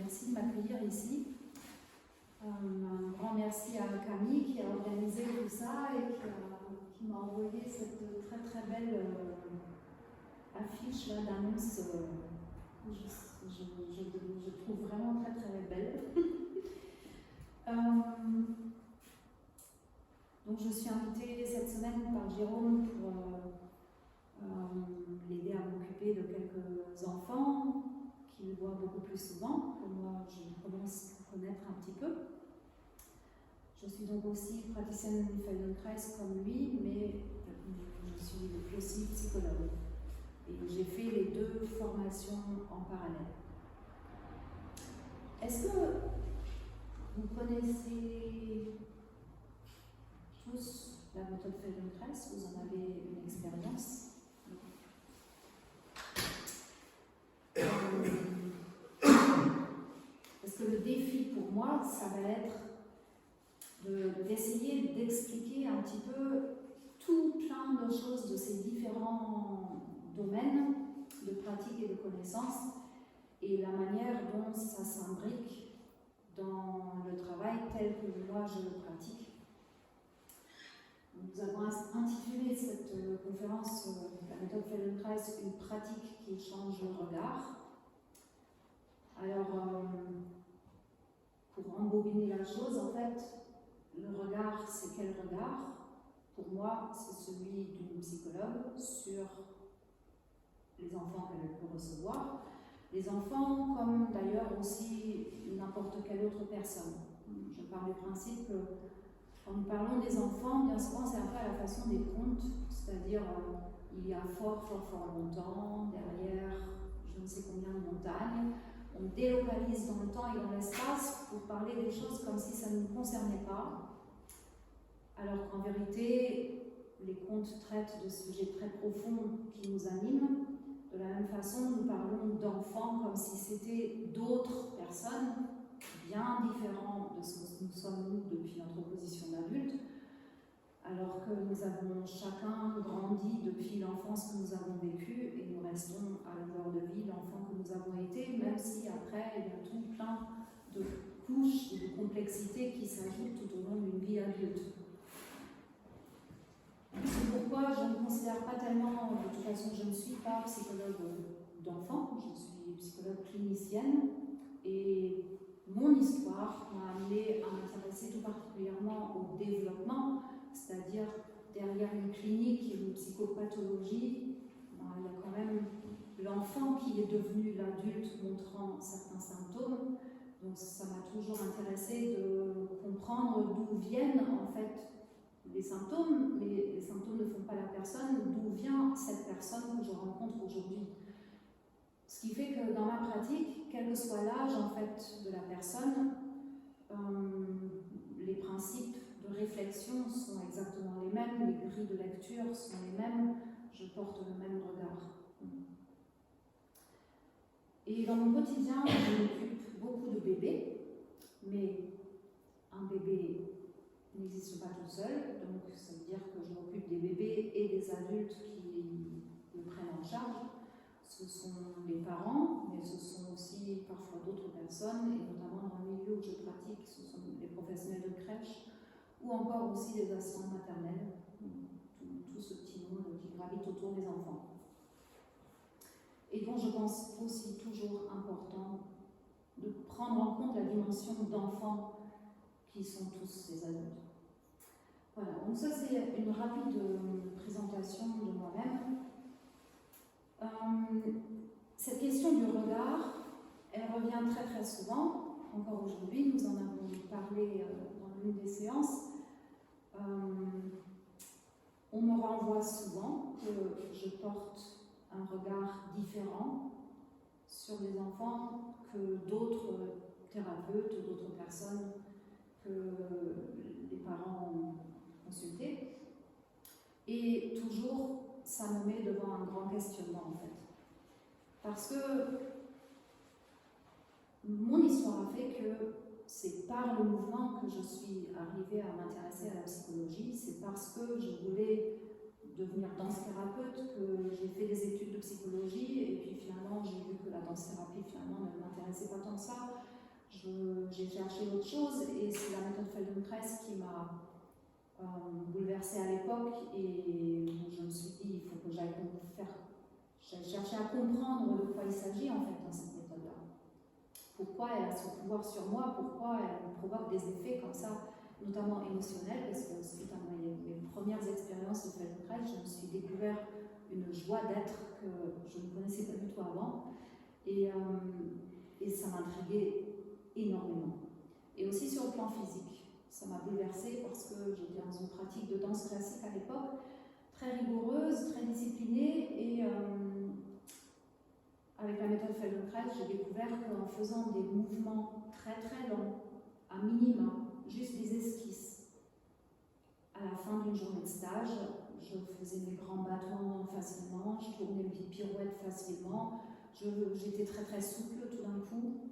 merci de m'accueillir ici. Un grand merci à Camille qui a organisé tout ça et qui m'a envoyé cette très très belle affiche d'annonce. Je trouve vraiment très très belle. Donc je suis invitée cette semaine par Jérôme pour l'aider à m'occuper de quelques enfants qu'il voit beaucoup plus souvent, que moi je commence à connaître un petit peu. Je suis donc aussi praticienne Feldenkrais comme lui, mais je suis aussi psychologue. Et j'ai fait les deux formations en parallèle. Est-ce que vous connaissez tous la méthode Feldenkrais? Vous en avez une expérience? Parce que le défi pour moi, ça va être d'essayer d'expliquer un petit peu tout plein de choses de ces différents domaines de pratique et de connaissances et la manière dont ça s'imbrique dans le travail tel que moi je le pratique. Nous avons intitulé cette conférence la méthode Feldenkrais, une pratique qui change le regard. Alors, pour embobiner la chose, en fait, le regard, c'est quel regard? Pour moi, c'est celui d'une psychologue sur les enfants qu'elle peut recevoir. Les enfants, comme d'ailleurs aussi n'importe quelle autre personne. Je pars du principe que quand nous parlons des enfants, bien souvent c'est un peu à la façon des contes, c'est-à-dire il y a fort longtemps, derrière je ne sais combien de montagnes, on délocalise dans le temps et dans l'espace pour parler des choses comme si ça ne nous concernait pas, alors qu'en vérité, les contes traitent de sujets très profonds qui nous animent. De la même façon, nous parlons d'enfants comme si c'était d'autres personnes, bien différentes de ce que nous sommes nous depuis notre position d'adulte, alors que nous avons chacun grandi depuis l'enfance que nous avons vécue et nous restons à l'heure de vie l'enfant que nous avons été, même si après il y a tout plein de couches et de complexités qui s'ajoutent tout au long d'une vie adulte. C'est pourquoi je ne considère pas tellement, de toute façon je ne suis pas psychologue d'enfants, je suis psychologue clinicienne et mon histoire m'a amenée à m'intéresser tout particulièrement au développement, c'est-à-dire derrière une clinique et une psychopathologie, il y a quand même l'enfant qui est devenu l'adulte montrant certains symptômes. Donc ça m'a toujours intéressé de comprendre d'où viennent en fait les symptômes, mais les symptômes ne font pas la personne, d'où vient cette personne que je rencontre aujourd'hui. Ce qui fait que dans ma pratique, quel que soit l'âge en fait de la personne, les principes de réflexion sont exactement les mêmes, les grilles de lecture sont les mêmes, je porte le même regard. Et dans mon quotidien, je m'occupe beaucoup de bébés, mais un bébé n'existe pas tout seul, donc ça veut dire que je m'occupe des bébés et des adultes qui le prennent en charge. Ce sont les parents, mais ce sont aussi parfois d'autres personnes, et notamment dans le milieu où je pratique, ce sont les professionnels de crèche, ou encore aussi les assistantes maternelles, tout ce petit monde qui gravite autour des enfants. Et dont je pense aussi toujours important de prendre en compte la dimension d'enfants qui sont tous ces adultes. Voilà, donc ça c'est une rapide présentation de moi-même. Cette question du regard, elle revient très souvent, encore aujourd'hui, nous en avons parlé dans l'une des séances. On me renvoie souvent que je porte un regard différent sur les enfants que d'autres thérapeutes, d'autres personnes que les parents ont consultés. Et toujours, ça me met devant un grand questionnement en fait. Parce que mon histoire a fait que c'est par le mouvement que je suis arrivée à m'intéresser à la psychologie, c'est parce que je voulais devenir danse-thérapeute que j'ai fait des études de psychologie et puis finalement j'ai vu que la danse-thérapie finalement ne m'intéressait pas tant que ça j'ai cherché autre chose et c'est la méthode Feldenkrais qui m'a bouleversée à l'époque et je me suis dit il faut que j'aille chercher à comprendre de quoi il s'agit en fait dans cette méthode-là. Pourquoi elle a ce pouvoir sur moi, pourquoi elle provoque des effets comme ça, notamment émotionnels, parce que suite à mes premières expériences de Feldenkrais, je me suis découvert une joie d'être que je ne connaissais pas du tout avant et ça m'intriguait énormément. Et aussi sur le plan physique, ça m'a bouleversée parce que j'étais dans une pratique de danse classique à l'époque, très rigoureuse, très disciplinée et avec la méthode Feldenkrais, j'ai découvert qu'en faisant des mouvements très très longs, à minima, juste des esquisses, à la fin d'une journée de stage, je faisais mes grands battements facilement, je tournais mes petites pirouettes facilement, j'étais très très souple tout d'un coup,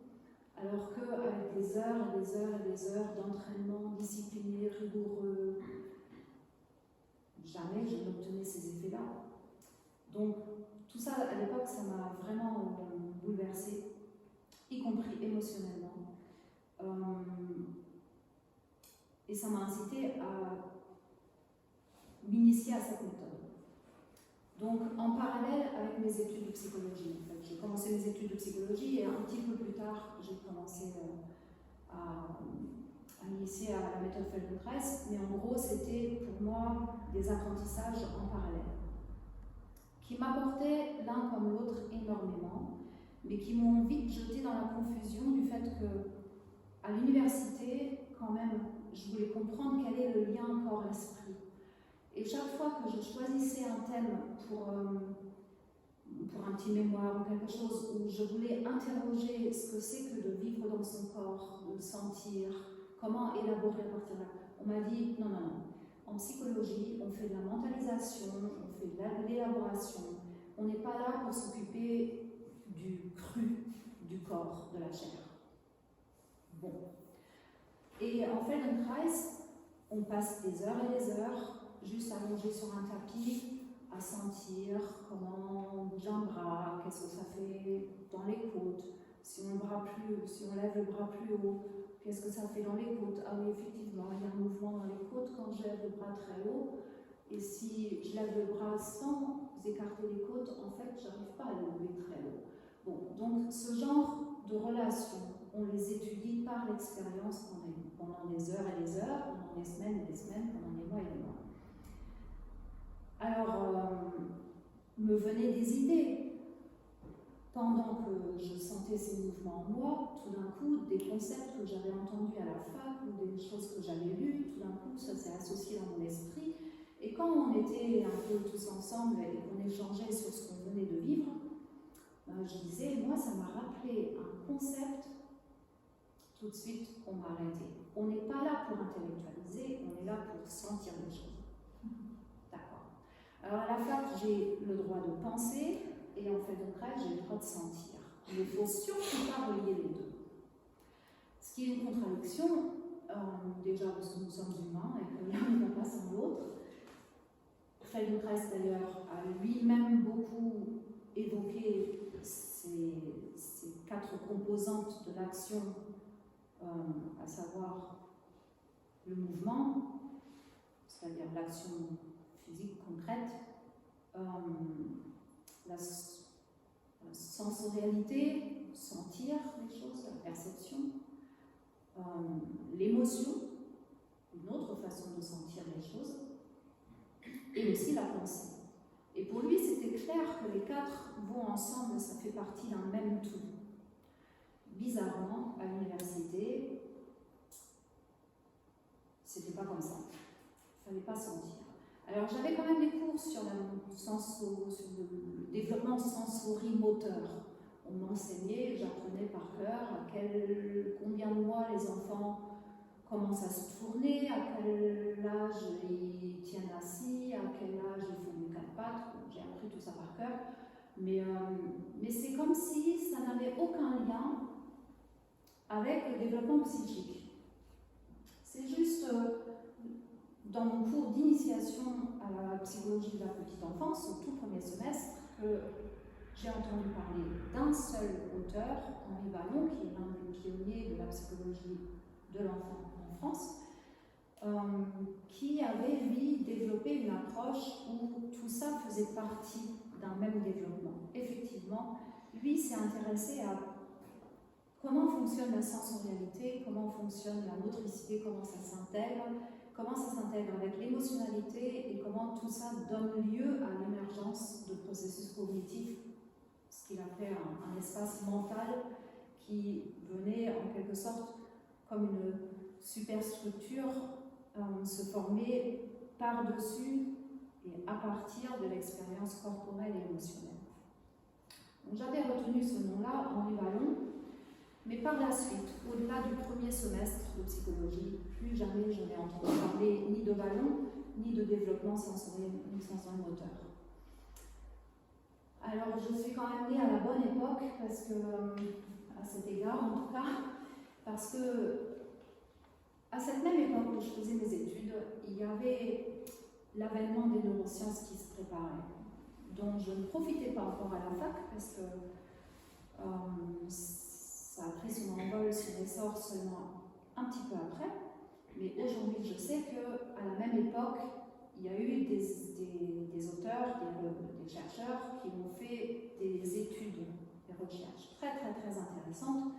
alors qu'avec des heures et des heures et des heures d'entraînement discipliné, rigoureux, jamais je n'obtenais ces effets-là. Donc, tout ça, à l'époque, ça m'a vraiment bouleversée, y compris émotionnellement. Et ça m'a incité à m'initier à cette méthode. Donc, en parallèle avec mes études de psychologie, en fait, j'ai commencé mes études de psychologie et un petit peu plus tard, j'ai commencé à m'initier à la méthode Feldenkrais, mais en gros, c'était pour moi des apprentissages en parallèle qui m'apportaient l'un comme l'autre énormément, mais qui m'ont vite jeté dans la confusion du fait que, à l'université, quand même, je voulais comprendre quel est le lien corps-esprit. Et chaque fois que je choisissais un thème pour un petit mémoire ou quelque chose où je voulais interroger ce que c'est que de vivre dans son corps, de le sentir, comment élaborer à partir de là, on m'a dit non, non, non. En psychologie, on fait de la mentalisation, on fait de l'élaboration. On n'est pas là pour s'occuper du cru du corps, de la chair. Bon. Et en Feldenkrais, on passe des heures et des heures juste allongé sur un tapis à sentir comment on bouge un bras, qu'est-ce que ça fait dans les côtes, si on lève le bras plus haut, qu'est-ce que ça fait dans les côtes. Ah oui, effectivement, il y a un mouvement dans les côtes quand je lève le bras très haut, et si je lève le bras sans écarter les côtes, en fait, je n'arrive pas à le lever très haut. Bon, donc ce genre de relations, on les étudie par l'expérience qu'on a eue pendant des heures et des heures, pendant des semaines et des semaines, pendant des mois et des mois. Alors, me venaient des idées. Pendant que je sentais ces mouvements en moi, tout d'un coup, des concepts que j'avais entendus à la fac ou des choses que j'avais lues, tout d'un coup, ça s'est associé dans mon esprit. Et quand on était un peu tous ensemble et qu'on échangeait sur ce qu'on venait de vivre, je disais, moi, ça m'a rappelé un concept. Tout de suite, on m'a arrêté. On n'est pas là pour intellectualiser, on est là pour sentir les choses. Alors à la fac, j'ai le droit de penser et en Feldenkrais, j'ai le droit de sentir. Il ne faut surtout pas relier les deux. Ce qui est une contradiction, déjà parce que nous sommes humains et que l'un ne va pas sans l'autre. Feldenkrais d'ailleurs a lui-même beaucoup évoqué ces 4 composantes de l'action, à savoir le mouvement, c'est-à-dire l'action physique concrète, la sensorialité, sentir les choses, la perception, l'émotion, une autre façon de sentir les choses, et aussi la pensée. Et pour lui, c'était clair que les 4 vont ensemble, ça fait partie d'un même tout. Bizarrement, à l'université, c'était pas comme ça. Il fallait pas sentir. Alors j'avais quand même des cours sur le développement sensorimoteur. On m'enseignait, j'apprenais par cœur combien de mois les enfants commencent à se tourner, à quel âge ils tiennent assis, à quel âge ils font du 4 pattes. J'ai appris tout ça par cœur. Mais c'est comme si ça n'avait aucun lien avec le développement psychique. C'est juste... dans mon cours d'initiation à la psychologie de la petite enfance, au tout premier semestre, que j'ai entendu parler d'un seul auteur, Henri Vallon, qui est l'un des pionniers de la psychologie de l'enfant en France, qui avait, lui, développé une approche où tout ça faisait partie d'un même développement. Effectivement, lui s'est intéressé à comment fonctionne la sensorialité, comment fonctionne la motricité, comment ça s'intègre avec l'émotionnalité et comment tout ça donne lieu à l'émergence de processus cognitifs, ce qu'il a fait un espace mental qui venait en quelque sorte comme une superstructure se former par-dessus et à partir de l'expérience corporelle et émotionnelle. Donc j'avais retenu ce nom-là, Henri Vallon, mais par la suite, au-delà du premier semestre de psychologie, plus jamais je n'ai entendu parler ni de Vallon, ni de développement sensoriel-moteur. Alors je suis quand même née à la bonne époque, parce que, à cet égard en tout cas, parce que à cette même époque où je faisais mes études, il y avait l'avènement des neurosciences qui se préparait, dont je ne profitais pas encore à la fac, parce que ça a pris son envol, son essor seulement un petit peu après. Mais aujourd'hui, je sais qu'à la même époque, il y a eu des auteurs, des chercheurs qui ont fait des études, des recherches très intéressantes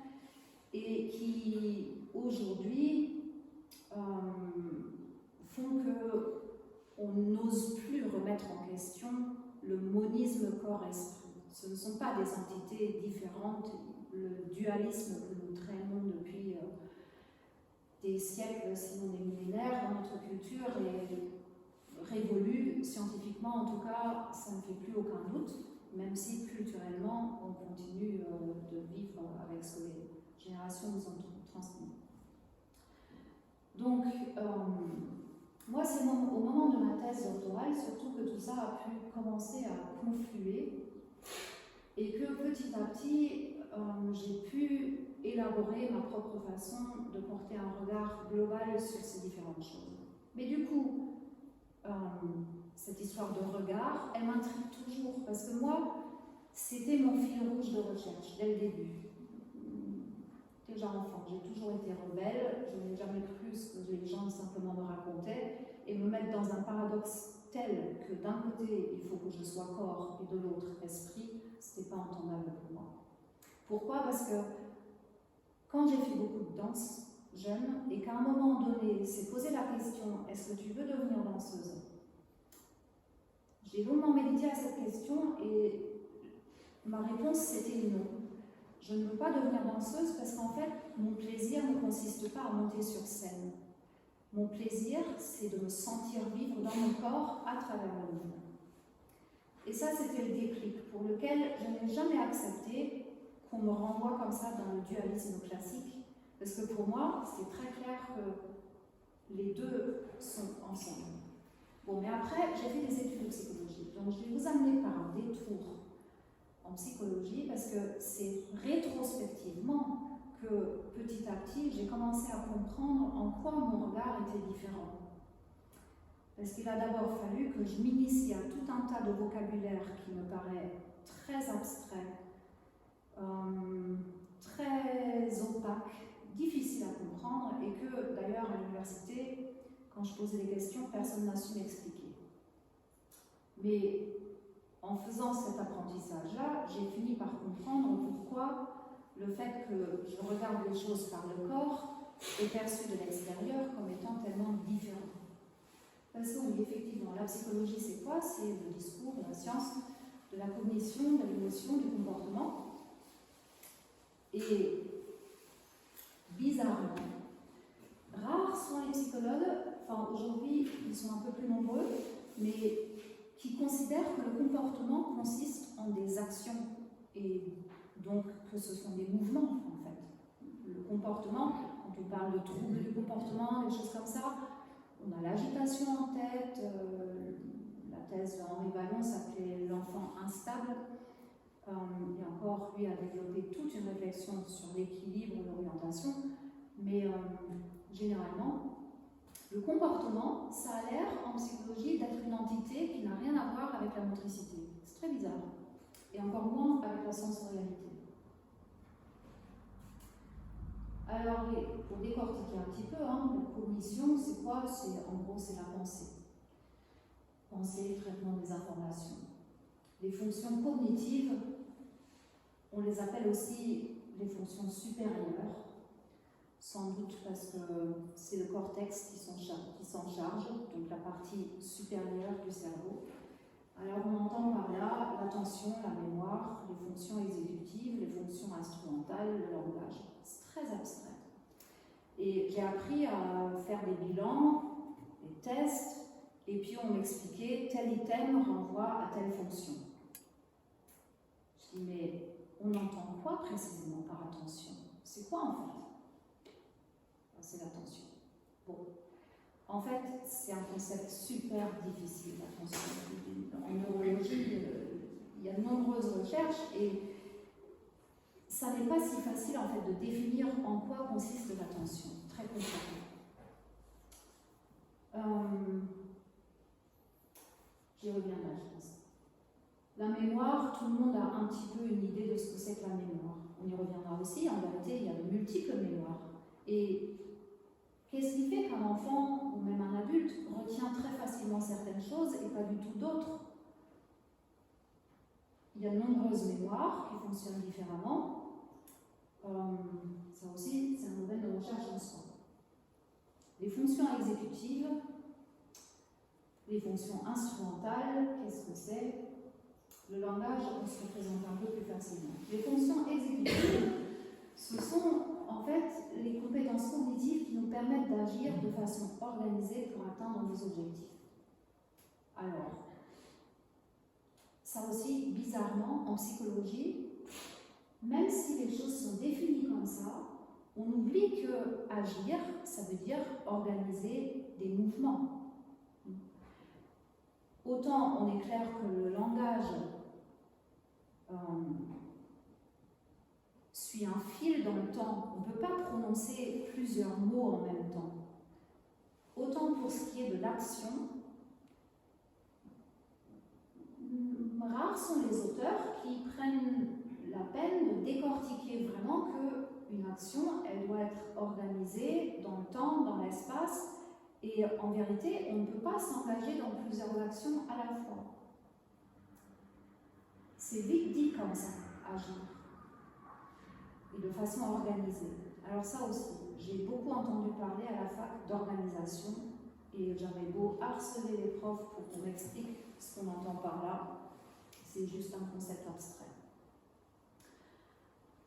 et qui aujourd'hui font qu'on n'ose plus remettre en question le monisme corps-esprit. Ce ne sont pas des entités différentes. Le dualisme que nous traînons depuis des siècles, sinon des millénaires, dans notre culture est révolu. Scientifiquement, en tout cas, ça ne fait plus aucun doute, même si culturellement, on continue de vivre avec ce que les générations nous ont transmis. Donc, moi, c'est au moment de ma thèse doctorale, surtout que tout ça a pu commencer à confluer et que petit à petit, j'ai pu élaborer ma propre façon de porter un regard global sur ces différentes choses. Mais du coup, cette histoire de regard, elle m'intrigue toujours, parce que moi, c'était mon fil rouge de recherche dès le début. Déjà enfant, j'ai toujours été rebelle, je n'ai jamais cru ce que les gens simplement me racontaient, et me mettre dans un paradoxe tel que d'un côté, il faut que je sois corps et de l'autre esprit, ce n'était pas entendable pour moi. Pourquoi? Parce que quand j'ai fait beaucoup de danse jeune, et qu'à un moment donné, s'est posé la question, est-ce que tu veux devenir danseuse? J'ai longuement médité à cette question et ma réponse c'était non. Je ne veux pas devenir danseuse parce qu'en fait, mon plaisir ne consiste pas à monter sur scène. Mon plaisir, c'est de me sentir vivre dans mon corps à travers le mouvement. Et ça, c'était le déclic pour lequel je n'ai jamais accepté qu'on me renvoie comme ça dans le dualisme classique. Parce que pour moi, c'est très clair que les deux sont ensemble. Bon, mais après, j'ai fait des études de psychologie. Donc, je vais vous amener par un détour en psychologie parce que c'est rétrospectivement que petit à petit, j'ai commencé à comprendre en quoi mon regard était différent. Parce qu'il a d'abord fallu que je m'initie à tout un tas de vocabulaire qui me paraît très abstrait, très opaque, difficile à comprendre et que d'ailleurs à l'université, quand je posais des questions, personne n'a su m'expliquer. Mais en faisant cet apprentissage-là, j'ai fini par comprendre pourquoi le fait que je regarde les choses par le corps est perçu de l'extérieur comme étant tellement différent. Parce que oui, effectivement, la psychologie, c'est quoi? C'est le discours, la science de la cognition, de l'émotion, du comportement. Et bizarrement, rares sont les psychologues, enfin aujourd'hui ils sont un peu plus nombreux, mais qui considèrent que le comportement consiste en des actions et donc que ce sont des mouvements en fait. Le comportement, quand on parle de troubles du comportement, des choses comme ça, on a l'agitation en tête, la thèse d'Henri Vallon s'appelait l'enfant instable. Et encore, lui a développé toute une réflexion sur l'équilibre, l'orientation, mais généralement, le comportement, ça a l'air en psychologie d'être une entité qui n'a rien à voir avec la motricité. C'est très bizarre. et encore moins avec la sensorialité. Alors, pour décortiquer un petit peu, la cognition, c'est quoi? En gros, c'est la pensée. Pensée, traitement des informations. Les fonctions cognitives, on les appelle aussi les fonctions supérieures, sans doute parce que c'est le cortex qui s'en charge, donc la partie supérieure du cerveau. Alors on entend par là l'attention, la mémoire, les fonctions exécutives, les fonctions instrumentales, le langage. C'est très abstrait. Et j'ai appris à faire des bilans, des tests, et puis on m'expliquait tel item renvoie à telle fonction. Je dis mais on entend quoi précisément par attention? C'est quoi en fait? C'est l'attention. Bon. En fait, c'est un concept super difficile, l'attention. En neurologie, il y a de nombreuses recherches et ça n'est pas si facile en fait de définir en quoi consiste l'attention, très concrètement. J'y reviendrai, je pense. La mémoire, tout le monde a un petit peu une idée de ce que c'est que la mémoire. On y reviendra aussi, en vérité, il y a de multiples mémoires. Et qu'est-ce qui fait qu'un enfant, ou même un adulte, retient très facilement certaines choses et pas du tout d'autres? Il y a de nombreuses mémoires qui fonctionnent différemment. Ça aussi, c'est un domaine de recherche en soi. Les fonctions exécutives, les fonctions instrumentales, qu'est-ce que c'est? Le langage, on se représente un peu plus facilement. Les fonctions exécutives, ce sont en fait les compétences cognitives qui nous permettent d'agir de façon organisée pour atteindre nos objectifs. Alors, ça aussi, bizarrement, en psychologie, même si les choses sont définies comme ça, on oublie que agir, ça veut dire organiser des mouvements. Autant on est clair que le langage suit un fil dans le temps, on ne peut pas prononcer plusieurs mots en même temps. Autant pour ce qui est de l'action, rares sont les auteurs qui prennent la peine de décortiquer vraiment qu'une action, elle doit être organisée dans le temps, dans l'espace, et en vérité, on ne peut pas s'engager dans plusieurs actions à la fois. C'est vite dit comme ça, agir, et de façon organisée. Alors ça aussi, j'ai beaucoup entendu parler à la fac d'organisation, et j'avais beau harceler les profs pour qu'on m'explique ce qu'on entend par là, c'est juste un concept abstrait.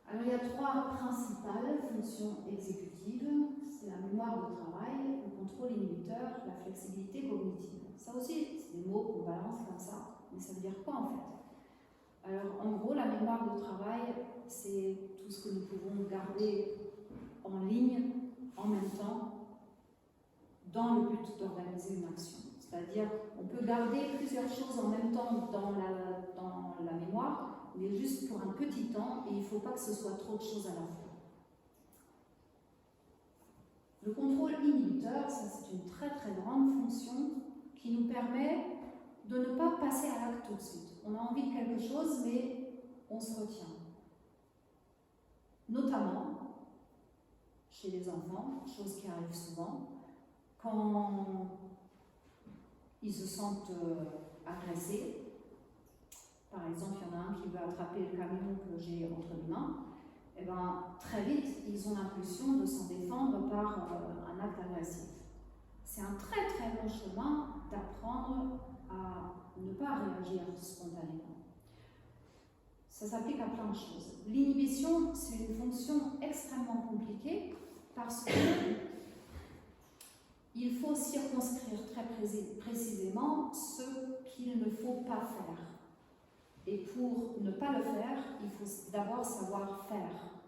Alors il y a trois principales fonctions exécutives, c'est la mémoire de travail, le contrôle inhibiteur, la flexibilité cognitive. Ça aussi, c'est des mots qu'on balance comme ça, mais ça veut dire quoi en fait? Alors en gros, la mémoire de travail, c'est tout ce que nous pouvons garder en ligne, en même temps, dans le but d'organiser une action. C'est-à-dire, on peut garder plusieurs choses en même temps dans la mémoire, mais juste pour un petit temps, et il ne faut pas que ce soit trop de choses à la fois. Le contrôle inhibiteur, ça c'est une très très grande fonction qui nous permet de ne pas passer à l'acte tout de suite. On a envie de quelque chose, mais on se retient. Notamment chez les enfants, chose qui arrive souvent, quand ils se sentent agressés. Par exemple, il y en a un qui veut attraper le camion que j'ai entre les mains. Et bien, très vite, ils ont l'impulsion de s'en défendre par un acte agressif. C'est un très très long chemin d'apprendre à ne pas réagir spontanément. Ça s'applique à plein de choses. L'inhibition, c'est une fonction extrêmement compliquée parce que il faut circonscrire très précisément ce qu'il ne faut pas faire. Et pour ne pas le faire, il faut d'abord savoir faire.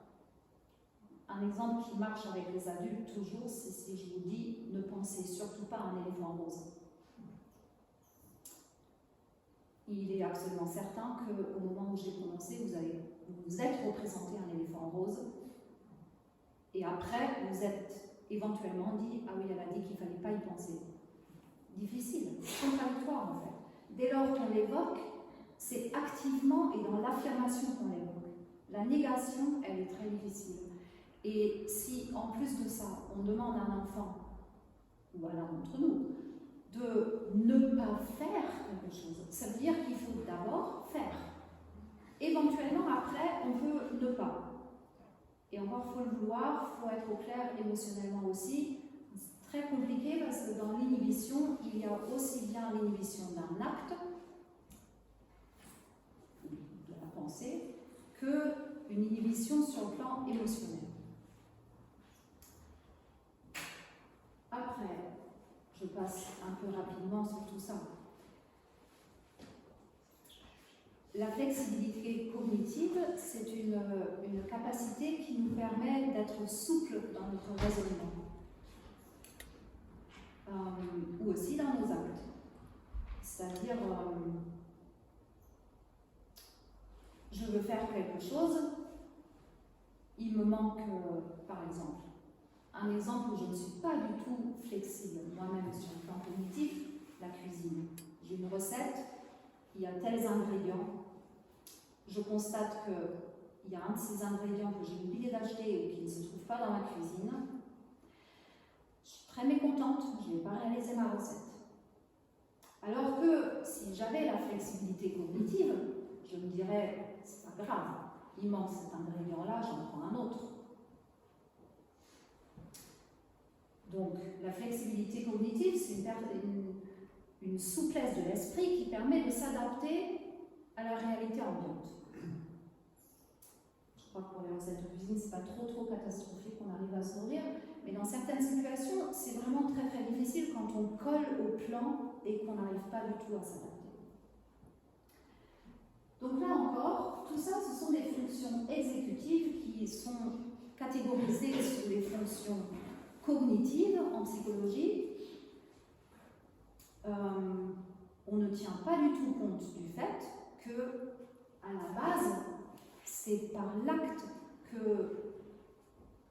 Un exemple qui marche avec les adultes toujours, c'est si je vous dis ne pensez surtout pas à un éléphant rose. Il est absolument certain qu'au moment où j'ai prononcé, vous vous êtes représenté un éléphant rose. Et après, vous êtes éventuellement dit, ah oui, elle a dit qu'il ne fallait pas y penser. Difficile, contradictoire en fait. Dès lors qu'on l'évoque, C'est activement et dans l'affirmation qu'on l'évoque. La négation, elle est très difficile. Et si, en plus de ça, on demande à un enfant, ou à l'un d'entre nous, de ne pas faire quelque chose, ça veut dire qu'il faut d'abord faire. Éventuellement, après, on peut ne pas. Et encore, il faut le vouloir, il faut être au clair émotionnellement aussi. C'est très compliqué parce que dans l'inhibition, il y a aussi bien l'inhibition d'un acte, de la pensée, qu'une inhibition sur le plan émotionnel. Après, je passe un peu rapidement sur tout ça. La flexibilité cognitive, c'est une capacité qui nous permet d'être souple dans notre raisonnement, ou aussi dans nos actes. C'est-à-dire, je veux faire quelque chose, il me manque, par exemple, un exemple où je ne suis pas du tout flexible moi-même sur le plan cognitif, la cuisine. J'ai une recette, il y a tels ingrédients, je constate qu'il y a un de ces ingrédients que j'ai oublié d'acheter ou qui ne se trouve pas dans ma cuisine. Je suis très mécontente, je n'ai pas réalisé ma recette. Alors que si j'avais la flexibilité cognitive, je me dirais, c'est pas grave, il manque cet ingrédient-là, j'en prends un autre. Donc, la flexibilité cognitive, c'est une souplesse de l'esprit qui permet de s'adapter à la réalité ambiante. Je crois que pour les recettes de cuisine, c'est pas trop catastrophique qu'on arrive à se nourrir, mais dans certaines situations, c'est vraiment très difficile quand on colle au plan et qu'on n'arrive pas du tout à s'adapter. Donc là encore, tout ça, ce sont des fonctions exécutives qui sont catégorisées sous les fonctions cognitives en psychologie. On ne tient pas du tout compte du fait que, à la base, c'est par l'acte que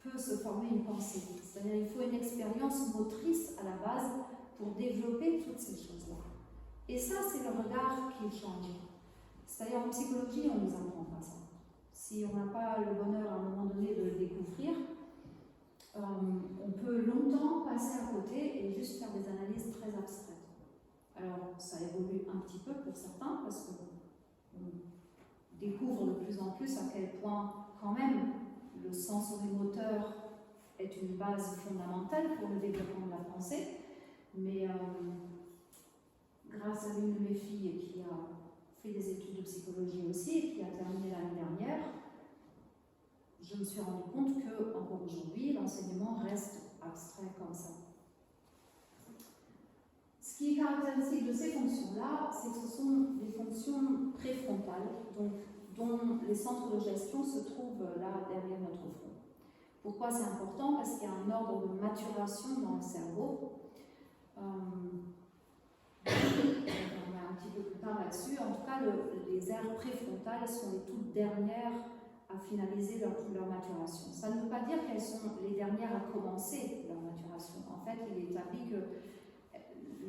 peut se former une pensée. C'est-à-dire qu'il faut une expérience motrice à la base pour développer toutes ces choses-là. Et ça, c'est le regard qui change. C'est-à-dire en psychologie, on ne nous apprend pas ça. Si on n'a pas le bonheur à un moment donné de le découvrir, on peut longtemps passer à côté et juste faire des analyses très abstraites. Alors, ça évolue un petit peu pour certains parce qu'on découvre de plus en plus à quel point, quand même, le sensorimoteur est une base fondamentale pour le développement de la pensée. Mais grâce à l'une de mes filles qui a fait des études de psychologie aussi et qui a terminé l'année dernière, je me suis rendu compte que, encore aujourd'hui, l'enseignement reste abstrait comme ça. Ce qui est caractéristique de ces fonctions-là, c'est que ce sont des fonctions préfrontales, dont les centres de gestion se trouvent là derrière notre front. Pourquoi c'est important? Parce qu'il y a un ordre de maturation dans le cerveau. On va un petit peu plus tard là-dessus. En tout cas, les aires préfrontales sont les toutes dernières à finaliser leur maturation. Ça ne veut pas dire qu'elles sont les dernières à commencer leur maturation. En fait, il est établi que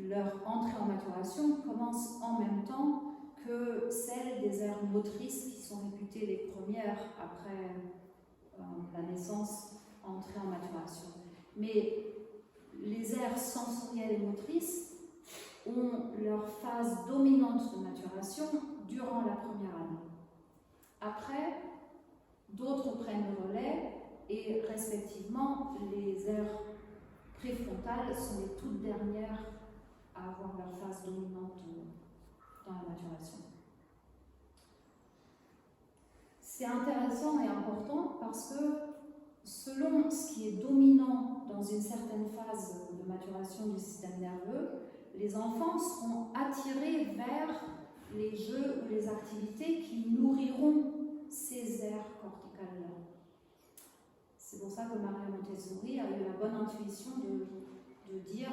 leur entrée en maturation commence en même temps que celle des aires motrices qui sont réputées les premières après la naissance entrée en maturation. Mais les aires sensorielles et motrices ont leur phase dominante de maturation durant la première année. Après, d'autres prennent le relais et respectivement, les aires préfrontales sont les toutes dernières à avoir leur phase dominante dans la maturation. C'est intéressant et important parce que selon ce qui est dominant dans une certaine phase de maturation du système nerveux, les enfants seront attirés vers les jeux ou les activités qui nourriront ces aires corticales-là. C'est pour ça que Maria Montessori a eu la bonne intuition de dire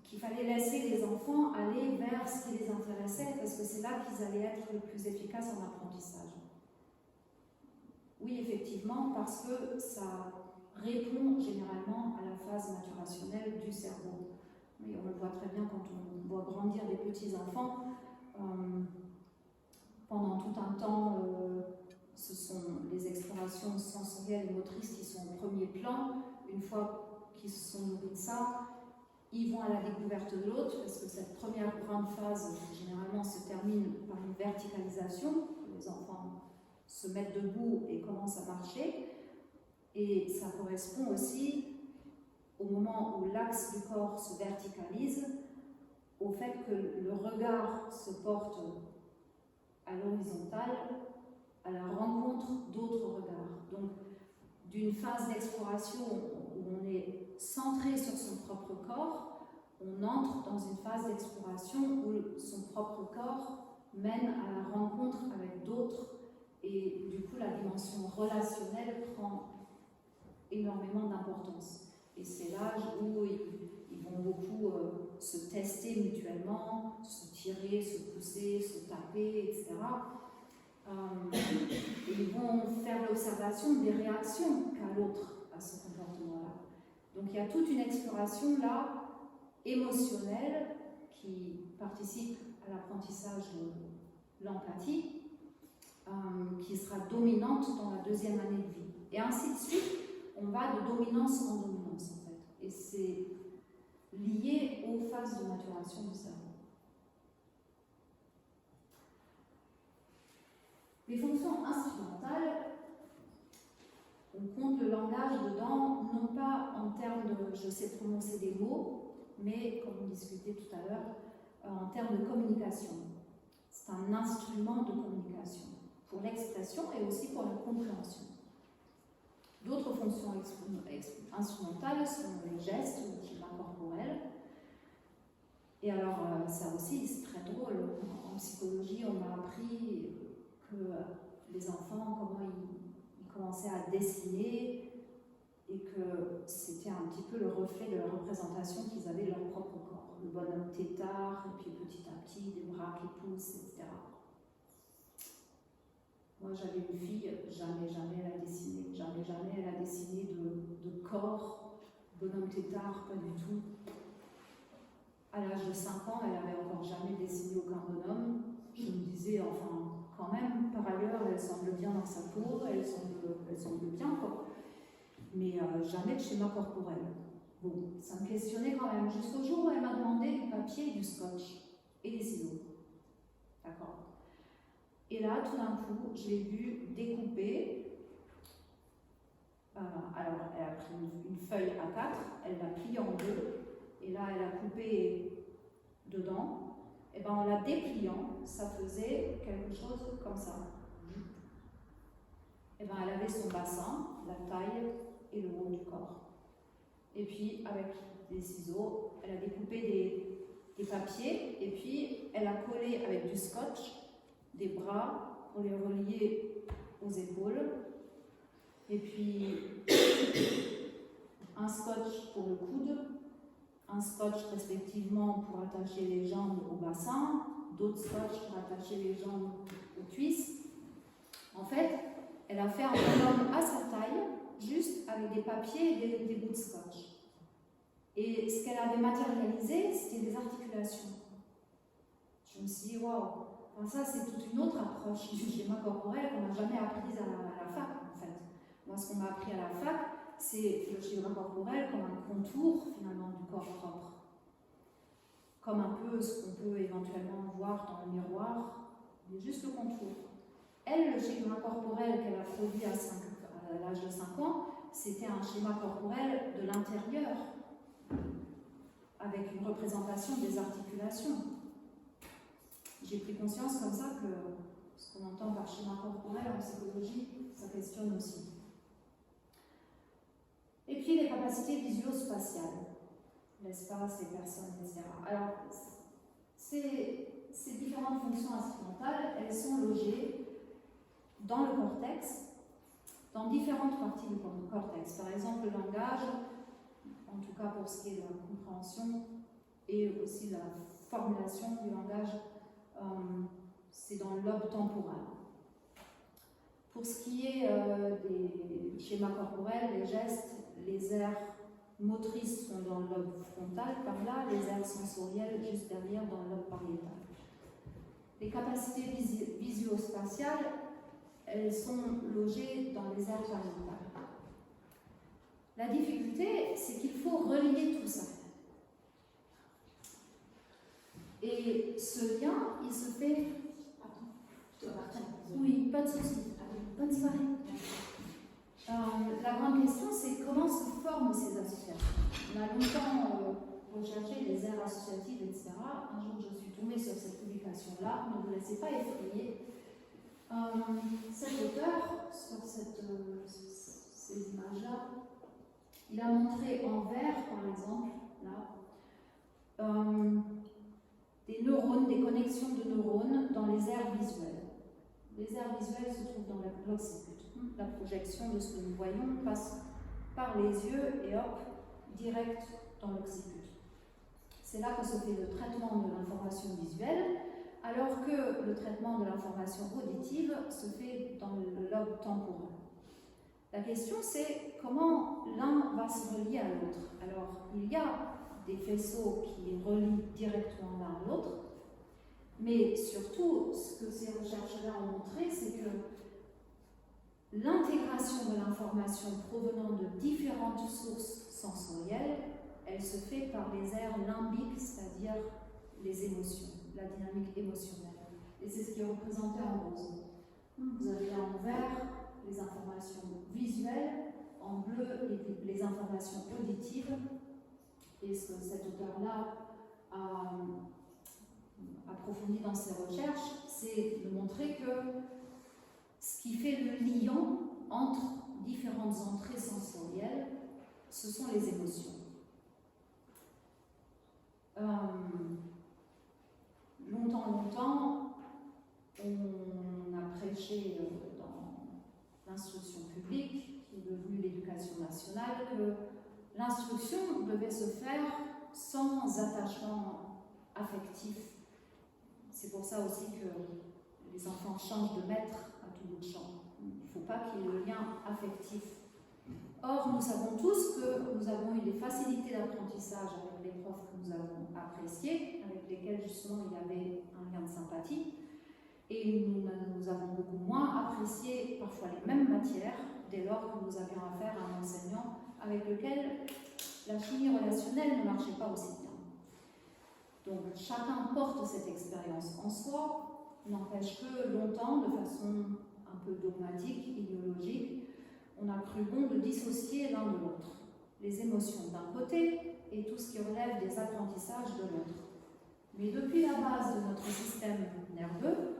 qu'il fallait laisser les enfants aller vers ce qui les intéressait, parce que c'est là qu'ils allaient être le plus efficaces en apprentissage. Oui, effectivement, parce que ça répond généralement à la phase maturationnelle du cerveau. Oui, on le voit très bien quand on voit grandir des petits-enfants. pendant tout un temps, ce sont les explorations sensorielles et motrices qui sont au premier plan. Une fois qu'ils se sont nourris de ça, ils vont à la découverte de l'autre, parce que cette première grande phase, généralement, se termine par une verticalisation. Les enfants se mettent debout et commencent à marcher. Et ça correspond aussi au moment où l'axe du corps se verticalise, au fait que le regard se porte à l'horizontale, à la rencontre d'autres regards. Donc, d'une phase d'exploration où on est centré sur son propre corps, on entre dans une phase d'exploration où son propre corps mène à la rencontre avec d'autres, et du coup la dimension relationnelle prend énormément d'importance. Et c'est l'âge où ils vont beaucoup se tester mutuellement, se tirer, se pousser, se taper, etc. Et ils vont faire l'observation des réactions qu'a l'autre à ce comportement-là. Donc il y a toute une exploration là, émotionnelle, qui participe à l'apprentissage de l'empathie, qui sera dominante dans la deuxième année de vie. Et ainsi de suite, on va de dominance en dominance en fait. Et c'est lié aux phases de maturation du cerveau. Les fonctions instrumentales, on compte le langage dedans, non pas en termes de je sais prononcer des mots, mais comme on discutait tout à l'heure, en termes de communication. C'est un instrument de communication pour l'expression et aussi pour la compréhension. D'autres fonctions instrumentales sont les gestes ou le schéma corporel. Et alors, ça aussi, c'est très drôle. En psychologie, on a appris que les enfants, comment ils commençaient à dessiner, et que c'était un petit peu le reflet de la représentation qu'ils avaient de leur propre corps. Le bonhomme tétard, et puis petit à petit, des bras qui poussent, etc. Moi, j'avais une fille, jamais elle a dessiné. Jamais elle a dessiné de corps, bonhomme tétard, pas du tout. À l'âge de 5 ans, elle n'avait encore jamais dessiné aucun bonhomme. Je me disais, enfin, quand même, par ailleurs, elle semble bien dans sa peau, elle semble bien, quoi. Mais jamais de schéma corporel. Bon, ça me questionnait quand même, jusqu'au jour où elle m'a demandé du papier et du scotch, et des ciseaux. D'accord. Et là, tout d'un coup, je l'ai vue découper. Alors, elle a pris une feuille A4, elle l'a pliée en deux, et là, elle a coupé dedans. Et bien, en la dépliant, ça faisait quelque chose comme ça. Et bien, elle avait son bassin, la taille et le haut du corps. Et puis, avec des ciseaux, elle a découpé des papiers, et puis elle a collé avec du scotch des bras pour les relier aux épaules, et puis un scotch pour le coude, un scotch respectivement pour attacher les jambes au bassin, d'autres scotch pour attacher les jambes aux cuisses. En fait, elle a fait un bonhomme à sa taille, juste avec des papiers et des bouts de scotch. Et ce qu'elle avait matérialisé, c'était des articulations. Je me suis dit, waouh! Enfin, ça, c'est toute une autre approche du schéma corporel qu'on n'a jamais apprise à la fac, en fait. Moi, ce qu'on m'a appris à la fac, c'est le schéma corporel comme un contour, finalement, du corps propre. Comme un peu ce qu'on peut éventuellement voir dans le miroir, mais juste le contour. Elle, le schéma corporel qu'elle a produit à l'âge de 5 ans, c'était un schéma corporel de l'intérieur, avec une représentation des articulations. J'ai pris conscience comme ça que ce qu'on entend par schéma corporel en psychologie, ça questionne aussi. Et puis les capacités visuospatiales, l'espace, les personnes, etc. Alors, ces différentes fonctions instrumentales, elles sont logées dans le cortex, dans différentes parties du cortex. Par exemple, le langage, en tout cas pour ce qui est de la compréhension et aussi la formulation du langage, c'est dans le lobe temporal. Pour ce qui est des schémas corporels, les gestes, les aires motrices sont dans le lobe frontal, par là, les aires sensorielles juste derrière dans le lobe pariétal. Les capacités visio-spatiales, elles sont logées dans les aires pariétales. La difficulté, c'est qu'il faut relier tout ça. Et ce lien, il se fait... Attends, je dois partir. Oui, pas de souci. Bonne soirée. La grande question, c'est comment se forment ces associations. On a longtemps recherché les aires associatives, etc. Un jour, je suis tombée sur cette publication-là. Ne vous laissez pas effrayer. Cet auteur, sur ces images-là, il a montré en vert, par exemple, là, des neurones, des connexions de neurones dans les aires visuelles. Les aires visuelles se trouvent dans l'occiput. La projection de ce que nous voyons passe par les yeux et hop, direct dans l'occiput. C'est là que se fait le traitement de l'information visuelle, alors que le traitement de l'information auditive se fait dans le lobe temporel. La question, c'est comment l'un va se relier à l'autre. Alors, il y a des faisceaux qui relient directement l'un à l'autre, mais surtout, ce que ces recherches-là ont montré, c'est que l'intégration de l'information provenant de différentes sources sensorielles, elle se fait par les aires limbiques, c'est-à-dire les émotions, la dynamique émotionnelle. Et c'est ce qui est représenté en rose. Vous avez en vert les informations visuelles, en bleu les informations auditives. Et ce que cet auteur-là a approfondi dans ses recherches, c'est de montrer que ce qui fait le lien entre différentes entrées sensorielles, ce sont les émotions. Longtemps, on a prêché dans l'instruction publique, qui est devenue l'éducation nationale, que l'instruction devait se faire sans attachement affectif. C'est pour ça aussi que les enfants changent de maître à tout bout de champ. Il ne faut pas qu'il y ait le lien affectif. Or, nous savons tous que nous avons eu des facilités d'apprentissage avec les profs que nous avons appréciés, avec lesquels justement il y avait un lien de sympathie, et nous avons beaucoup moins apprécié parfois les mêmes matières dès lors que nous avions affaire à un enseignant avec lequel la chimie relationnelle ne marchait pas aussi bien. Donc chacun porte cette expérience en soi, n'empêche que longtemps, de façon un peu dogmatique, idéologique, on a cru bon de dissocier l'un de l'autre, les émotions d'un côté et tout ce qui relève des apprentissages de l'autre. Mais depuis la base de notre système nerveux,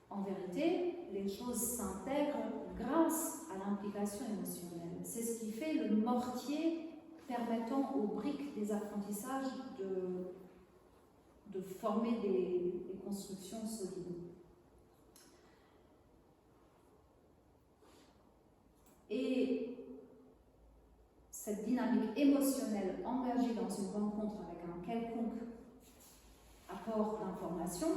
en vérité, les choses s'intègrent grâce à l'implication émotionnelle. C'est ce qui fait le mortier permettant aux briques des apprentissages de former des constructions solides. Et cette dynamique émotionnelle engagée dans une rencontre avec un quelconque apport d'information,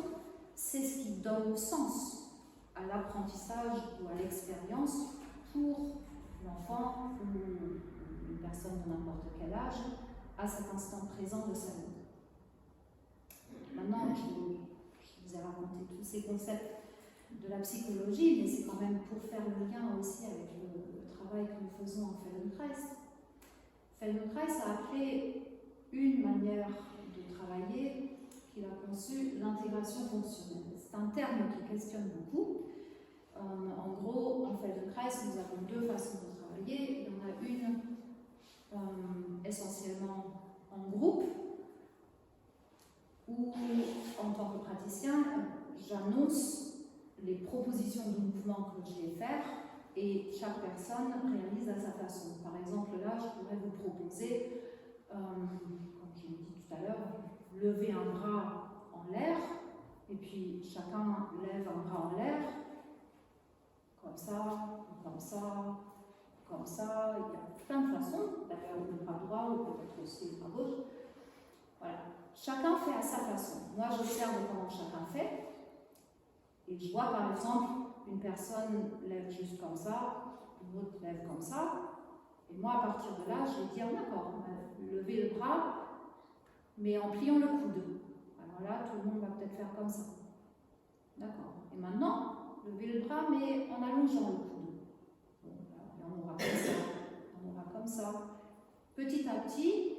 c'est ce qui donne le sens à l'apprentissage ou à l'expérience pour l'enfant ou une personne de n'importe quel âge à cet instant présent de sa vie. Maintenant, je vous ai raconté tous ces concepts de la psychologie, mais c'est quand même pour faire le lien aussi avec le travail que nous faisons en Feldenkrais. Feldenkrais a appelé une manière de travailler qu'il a conçu l'intégration fonctionnelle. C'est un terme qui questionne beaucoup. En gros, en Feldenkrais, nous avons deux façons de travailler. Il y en a une essentiellement en groupe, où, en tant que praticien, j'annonce les propositions de mouvement que je vais faire et chaque personne réalise à sa façon. Par exemple, là, je pourrais vous proposer, comme je l'ai dit tout à l'heure, lever un bras en l'air, et puis chacun lève un bras en l'air, comme ça, comme ça, comme ça. Il y a plein de façons, d'ailleurs le bras droit ou peut-être aussi le bras gauche. Voilà. Chacun fait à sa façon. Moi, j'observe comment chacun fait, et je vois par exemple une personne lève juste comme ça, une autre lève comme ça, et moi à partir de là, je vais dire d'accord, on va lever le bras, mais en pliant le coude. Alors là, tout le monde va peut-être faire comme ça. D'accord. Et maintenant, levez le bras, mais en allongeant le coude. Bon, là, on aura comme ça. On aura comme ça. Petit à petit,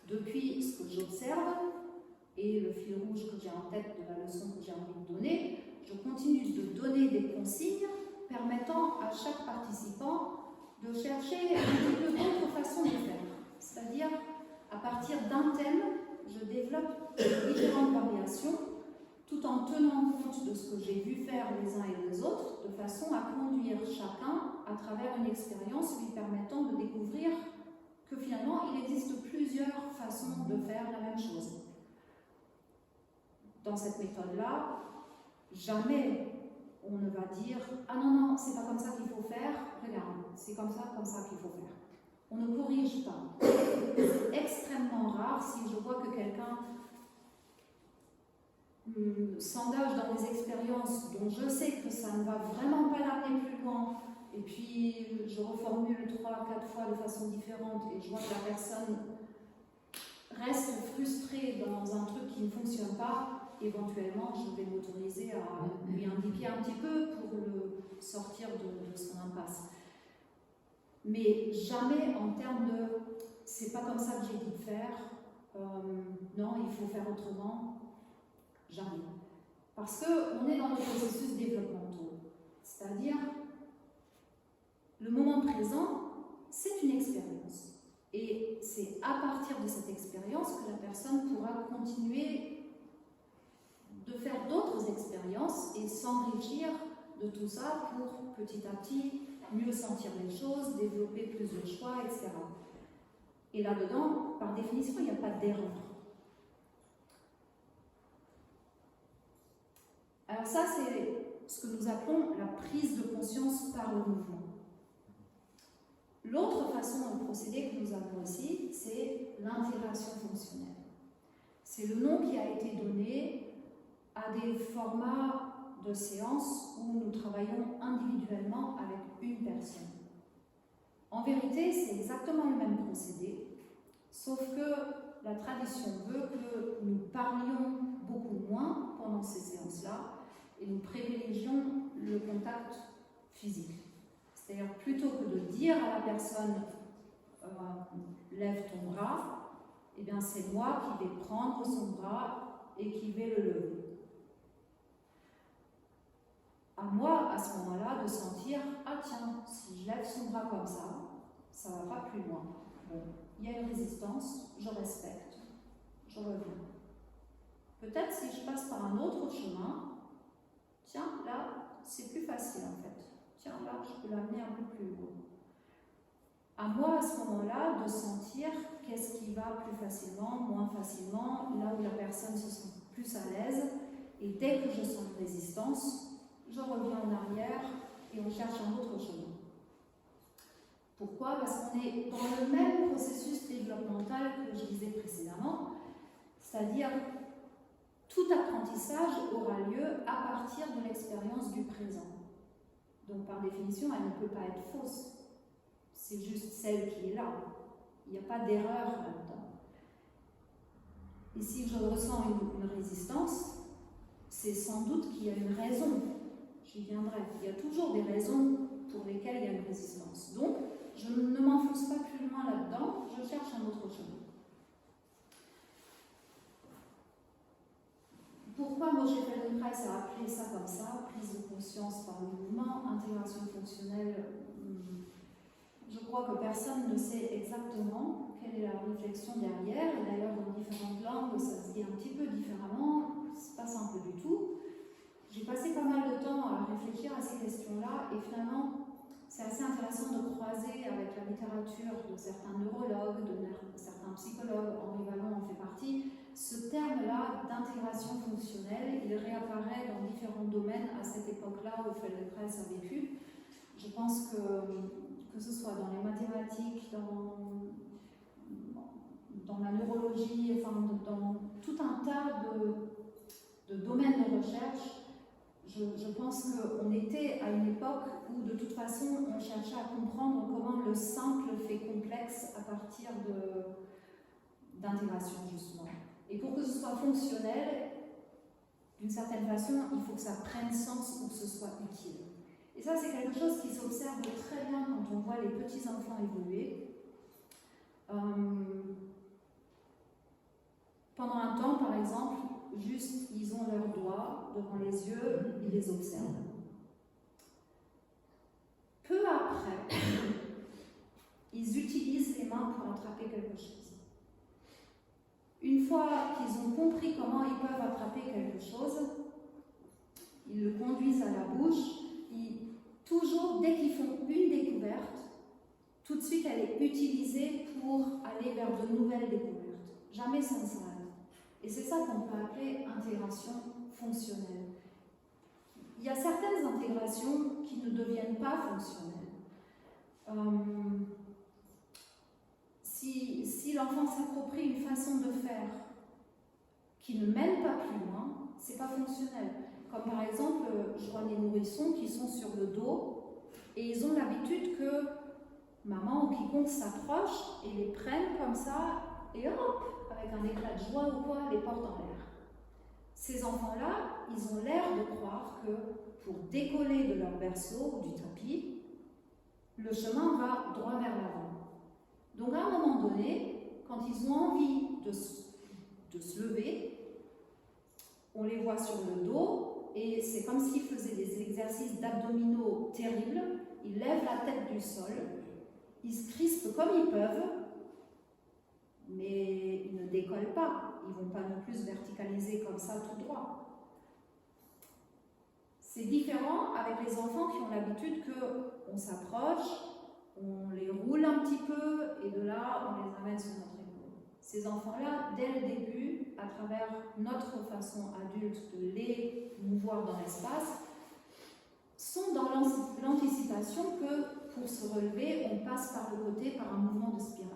depuis ce que j'observe et le fil rouge que j'ai en tête de la leçon que j'ai envie de donner, je continue de donner des consignes permettant à chaque participant de chercher un petit peu d'autres façons de faire. C'est-à-dire, à partir d'un thème, je développe différentes variations tout en tenant compte de ce que j'ai vu faire les uns et les autres, de façon à conduire chacun à travers une expérience lui permettant de découvrir que finalement, il existe plusieurs façons de faire la même chose. Dans cette méthode-là, jamais on ne va dire « Ah non, non, c'est pas comme ça qu'il faut faire, regarde, c'est comme ça qu'il faut faire ». On ne corrige pas. C'est extrêmement rare si je vois que quelqu'un s'engage dans des expériences dont je sais que ça ne va vraiment pas l'amener plus loin, et puis je reformule 3-4 fois de façon différente et je vois que la personne reste frustrée dans un truc qui ne fonctionne pas, éventuellement je vais m'autoriser à lui indiquer un petit peu pour le sortir de son impasse. Mais jamais en termes de c'est pas comme ça que j'ai dit de faire, non, il faut faire autrement, jamais. Parce qu'on est dans le processus développemental, c'est-à-dire le moment présent, c'est une expérience. Et c'est à partir de cette expérience que la personne pourra continuer de faire d'autres expériences et s'enrichir de tout ça pour petit à petit mieux sentir les choses, développer plus de choix, etc. Et là-dedans, par définition, il n'y a pas d'erreur. Alors ça, c'est ce que nous appelons la prise de conscience par le mouvement. L'autre façon de procéder que nous avons ici, c'est l'intégration fonctionnelle. C'est le nom qui a été donné à des formats de séances où nous travaillons individuellement avec une personne. En vérité, c'est exactement le même procédé, sauf que la tradition veut que nous parlions beaucoup moins pendant ces séances-là et nous privilégions le contact physique. C'est-à-dire, plutôt que de dire à la personne lève ton bras, eh bien c'est moi qui vais prendre son bras et qui vais le lever. À moi, à ce moment-là, de sentir ah tiens, si je lève son bras comme ça ne va pas plus loin. Bon, il y a une résistance, je respecte, je reviens. Peut-être si je passe par un autre chemin, tiens, là, c'est plus facile en fait. Tiens, là, je peux l'amener un peu plus loin. À moi, à ce moment-là, de sentir qu'est-ce qui va plus facilement, moins facilement, là où la personne se sent plus à l'aise. Et dès que je sens une résistance, je reviens en arrière et on cherche un autre chemin. Pourquoi? Parce qu'on est dans le même processus développemental que je disais précédemment, c'est-à-dire tout apprentissage aura lieu à partir de l'expérience du présent. Donc, par définition, elle ne peut pas être fausse. C'est juste celle qui est là. Il n'y a pas d'erreur là-dedans. Et si je ressens une résistance, c'est sans doute qu'il y a une raison. J'y viendrai. Il y a toujours des raisons pour lesquelles il y a une résistance. Donc, je ne m'enfonce pas plus loin là-dedans, je cherche un autre chemin. Pourquoi Moshe Feldenkrais a appelé ça comme ça, prise de conscience par le mouvement, intégration fonctionnelle? Je crois que personne ne sait exactement quelle est la réflexion derrière. Et d'ailleurs, dans différentes langues, ça se dit un petit peu différemment, c'est pas simple du tout. J'ai passé pas mal de temps à réfléchir à ces questions-là et finalement, c'est assez intéressant de croiser avec la littérature de certains neurologues, de certains psychologues, Henri Vallon en fait partie. Ce terme-là d'intégration fonctionnelle, il réapparaît dans différents domaines à cette époque-là où Feldenkrais a vécu. Je pense que ce soit dans les mathématiques, dans la neurologie, enfin dans tout un tas de domaines de recherche, je pense qu'on était à une époque où de toute façon on cherchait à comprendre comment le simple fait complexe à partir d'intégration justement. Et pour que ce soit fonctionnel, d'une certaine façon, il faut que ça prenne sens ou que ce soit utile. Et ça, c'est quelque chose qui s'observe très bien quand on voit les petits enfants évoluer. Pendant un temps, par exemple, juste, ils ont leurs doigts devant les yeux, ils les observent. Peu après, ils utilisent les mains pour attraper quelque chose. Une fois qu'ils ont compris comment ils peuvent attraper quelque chose, ils le conduisent à la bouche. Toujours, dès qu'ils font une découverte, tout de suite, elle est utilisée pour aller vers de nouvelles découvertes. Jamais ça ne s'arrête. Et c'est ça qu'on peut appeler intégration fonctionnelle. Il y a certaines intégrations qui ne deviennent pas fonctionnelles. Si l'enfant s'approprie une façon de faire qui ne mène pas plus loin, c'est pas fonctionnel. Comme par exemple, je vois des nourrissons qui sont sur le dos et ils ont l'habitude que maman ou quiconque s'approche et les prenne comme ça et hop, avec un éclat de joie ou quoi, les porte en l'air. Ces enfants-là, ils ont l'air de croire que pour décoller de leur berceau ou du tapis, le chemin va droit vers l'avant. Donc à un moment donné, quand ils ont envie de se lever, on les voit sur le dos et c'est comme s'ils faisaient des exercices d'abdominaux terribles. Ils lèvent la tête du sol, ils se crispent comme ils peuvent, mais ils ne décollent pas. Ils ne vont pas non plus se verticaliser comme ça tout droit. C'est différent avec les enfants qui ont l'habitude qu'on s'approche, on les roule un petit peu et de là, on les amène sur notre épaule. Ces enfants-là, dès le début, à travers notre façon adulte de les mouvoir dans l'espace, sont dans l'anticipation que pour se relever, on passe par le côté par un mouvement de spirale.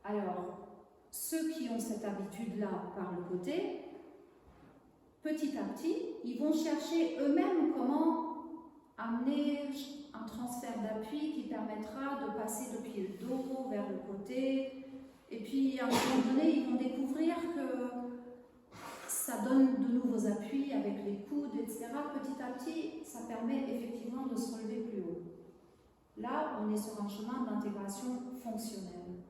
Alors, ceux qui ont cette habitude-là par le côté, petit à petit, ils vont chercher eux-mêmes comment amener un transfert d'appui qui permettra de passer depuis le dos vers le côté. Et puis, à un moment donné, ils vont découvrir que ça donne de nouveaux appuis avec les coudes, etc. Petit à petit, ça permet effectivement de se relever plus haut. Là, on est sur un chemin d'intégration fonctionnelle.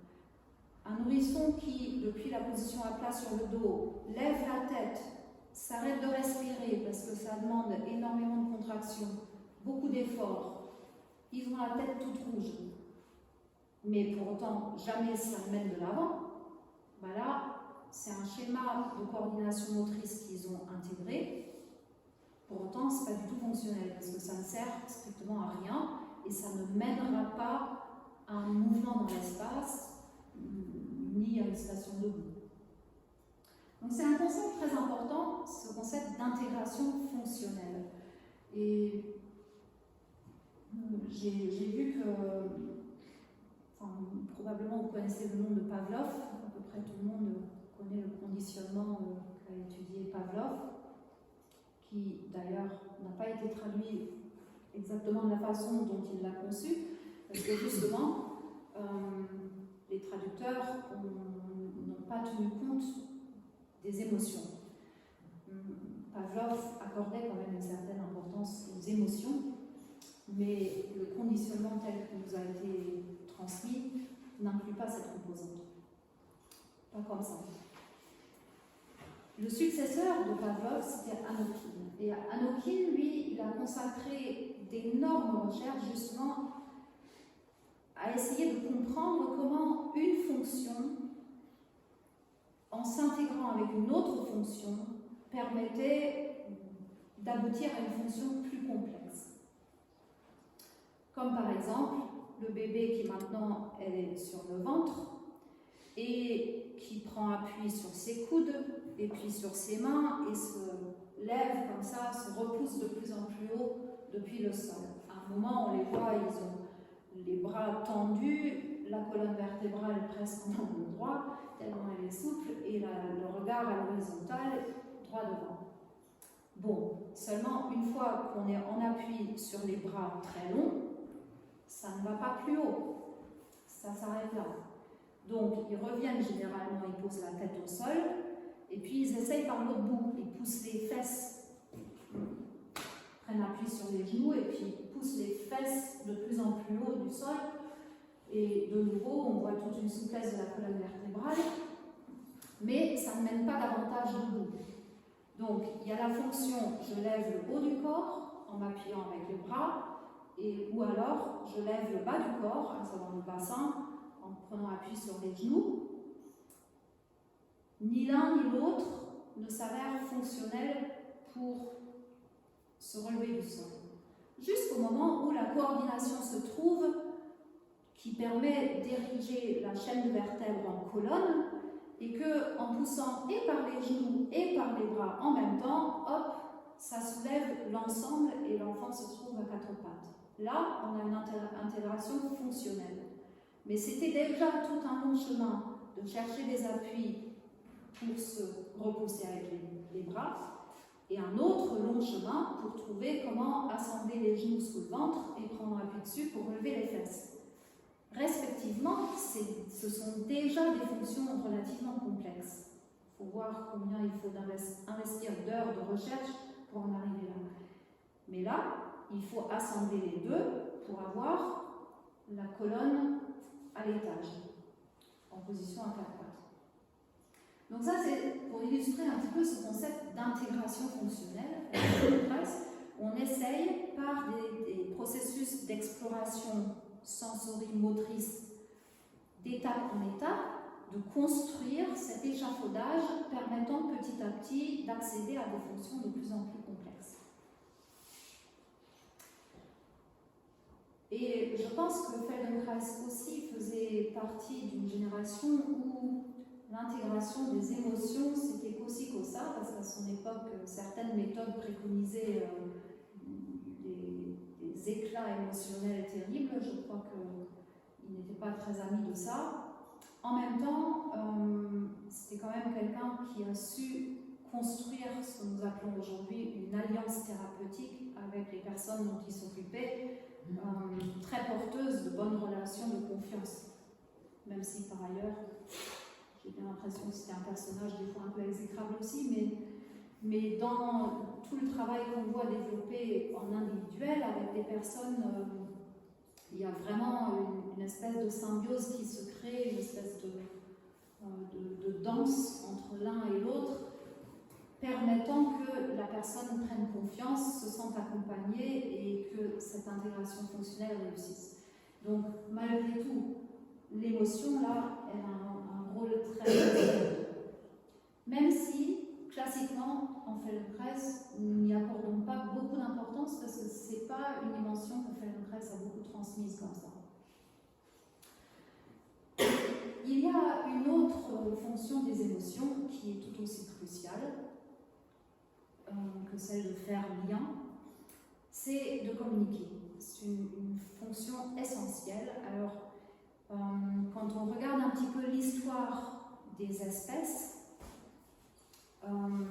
Un nourrisson qui, depuis la position à plat sur le dos, lève la tête, s'arrête de respirer parce que ça demande énormément de contraction, beaucoup d'efforts. Ils ont la tête toute rouge. Mais pour autant, jamais ça le mène de l'avant. Ben là, c'est un schéma de coordination motrice qu'ils ont intégré. Pour autant, ce n'est pas du tout fonctionnel parce que ça ne sert strictement à rien et ça ne mènera pas à un mouvement dans l'espace ni à une station debout. Donc c'est un concept très important, ce concept d'intégration fonctionnelle. Et j'ai vu que, probablement vous connaissez le nom de Pavlov, à peu près tout le monde connaît le conditionnement qu'a étudié Pavlov, qui d'ailleurs n'a pas été traduit exactement de la façon dont il l'a conçu, parce que justement, les traducteurs n'ont pas tenu compte des émotions. Pavlov accordait quand même une certaine importance aux émotions, mais le conditionnement tel qu'il nous a été transmis n'inclut pas cette composante. Pas comme ça. Le successeur de Pavlov, c'était Anokhin. Et Anokhin, lui, il a consacré d'énormes recherches justement à essayer de comprendre comment une fonction, en s'intégrant avec une autre fonction, permettait d'aboutir à une fonction plus complexe. Comme par exemple, le bébé qui maintenant est sur le ventre et qui prend appui sur ses coudes et puis sur ses mains et se lève comme ça, se repousse de plus en plus haut depuis le sol. À un moment, on les voit, ils ont les bras tendus, la colonne vertébrale presque en angle droit, tellement elle est souple, et le regard à l'horizontale, droit devant. Bon, seulement une fois qu'on est en appui sur les bras très longs, ça ne va pas plus haut, ça s'arrête là. Donc ils reviennent généralement, ils posent la tête au sol, et puis ils essayent par l'autre bout, ils poussent les fesses, prennent appui sur les genoux et puis poussent les fesses de plus en plus haut du sol. Et de nouveau, on voit toute une souplesse de la colonne vertébrale, mais ça ne mène pas davantage debout. Donc, il y a la fonction, je lève le haut du corps en m'appuyant avec les bras, ou alors je lève le bas du corps, à savoir le bassin, en prenant appui sur les genoux. Ni l'un ni l'autre ne s'avère fonctionnel pour se relever du sol. Jusqu'au moment où la coordination se trouve, qui permet d'ériger la chaîne de vertèbres en colonne, et que, en poussant et par les genoux et par les bras en même temps, hop, ça soulève l'ensemble et l'enfant se trouve à quatre pattes. Là, on a une intégration fonctionnelle. Mais c'était déjà tout un long chemin de chercher des appuis pour se repousser avec les bras, et un autre long chemin pour trouver comment assembler les genoux sous le ventre et prendre appui dessus pour relever les fesses. Respectivement, ce sont déjà des fonctions relativement complexes. Il faut voir combien il faut investir d'heures de recherche pour en arriver là. Mais là, il faut assembler les deux pour avoir la colonne à l'étage, en position à quatre pattes. Donc ça, c'est pour illustrer un petit peu ce concept d'intégration fonctionnelle, où on essaye par des processus d'exploration sensorimotrice d'étape en étape, de construire cet échafaudage permettant petit à petit d'accéder à des fonctions de plus en plus complexes. Et je pense que Feldenkrais aussi faisait partie d'une génération où l'intégration des émotions, c'était qu'aussi qu'au ça, parce qu'à son époque, certaines méthodes préconisaient des éclats émotionnels terribles. Je crois qu'il n'était pas très ami de ça. En même temps, c'était quand même quelqu'un qui a su construire ce que nous appelons aujourd'hui une alliance thérapeutique avec les personnes dont il s'occupait, très porteuse de bonnes relations de confiance. Même si par ailleurs, j'ai bien l'impression que c'était un personnage des fois un peu exécrable aussi, mais dans tout le travail qu'on voit développer en individuel avec des personnes, il y a vraiment une espèce de symbiose qui se crée, une espèce de danse entre l'un et l'autre, permettant que la personne prenne confiance, se sente accompagnée et que cette intégration fonctionnelle réussisse. Donc, malgré tout, l'émotion, là, elle a un rôle très important. Même si, classiquement, en Feldenkrais, nous n'y accordons pas beaucoup d'importance parce que ce n'est pas une dimension que Feldenkrais a beaucoup transmise comme ça. Il y a une autre fonction des émotions qui est tout aussi cruciale que celle de faire lien, c'est de communiquer. C'est une fonction essentielle. Alors, quand on regarde un petit peu l'histoire des espèces,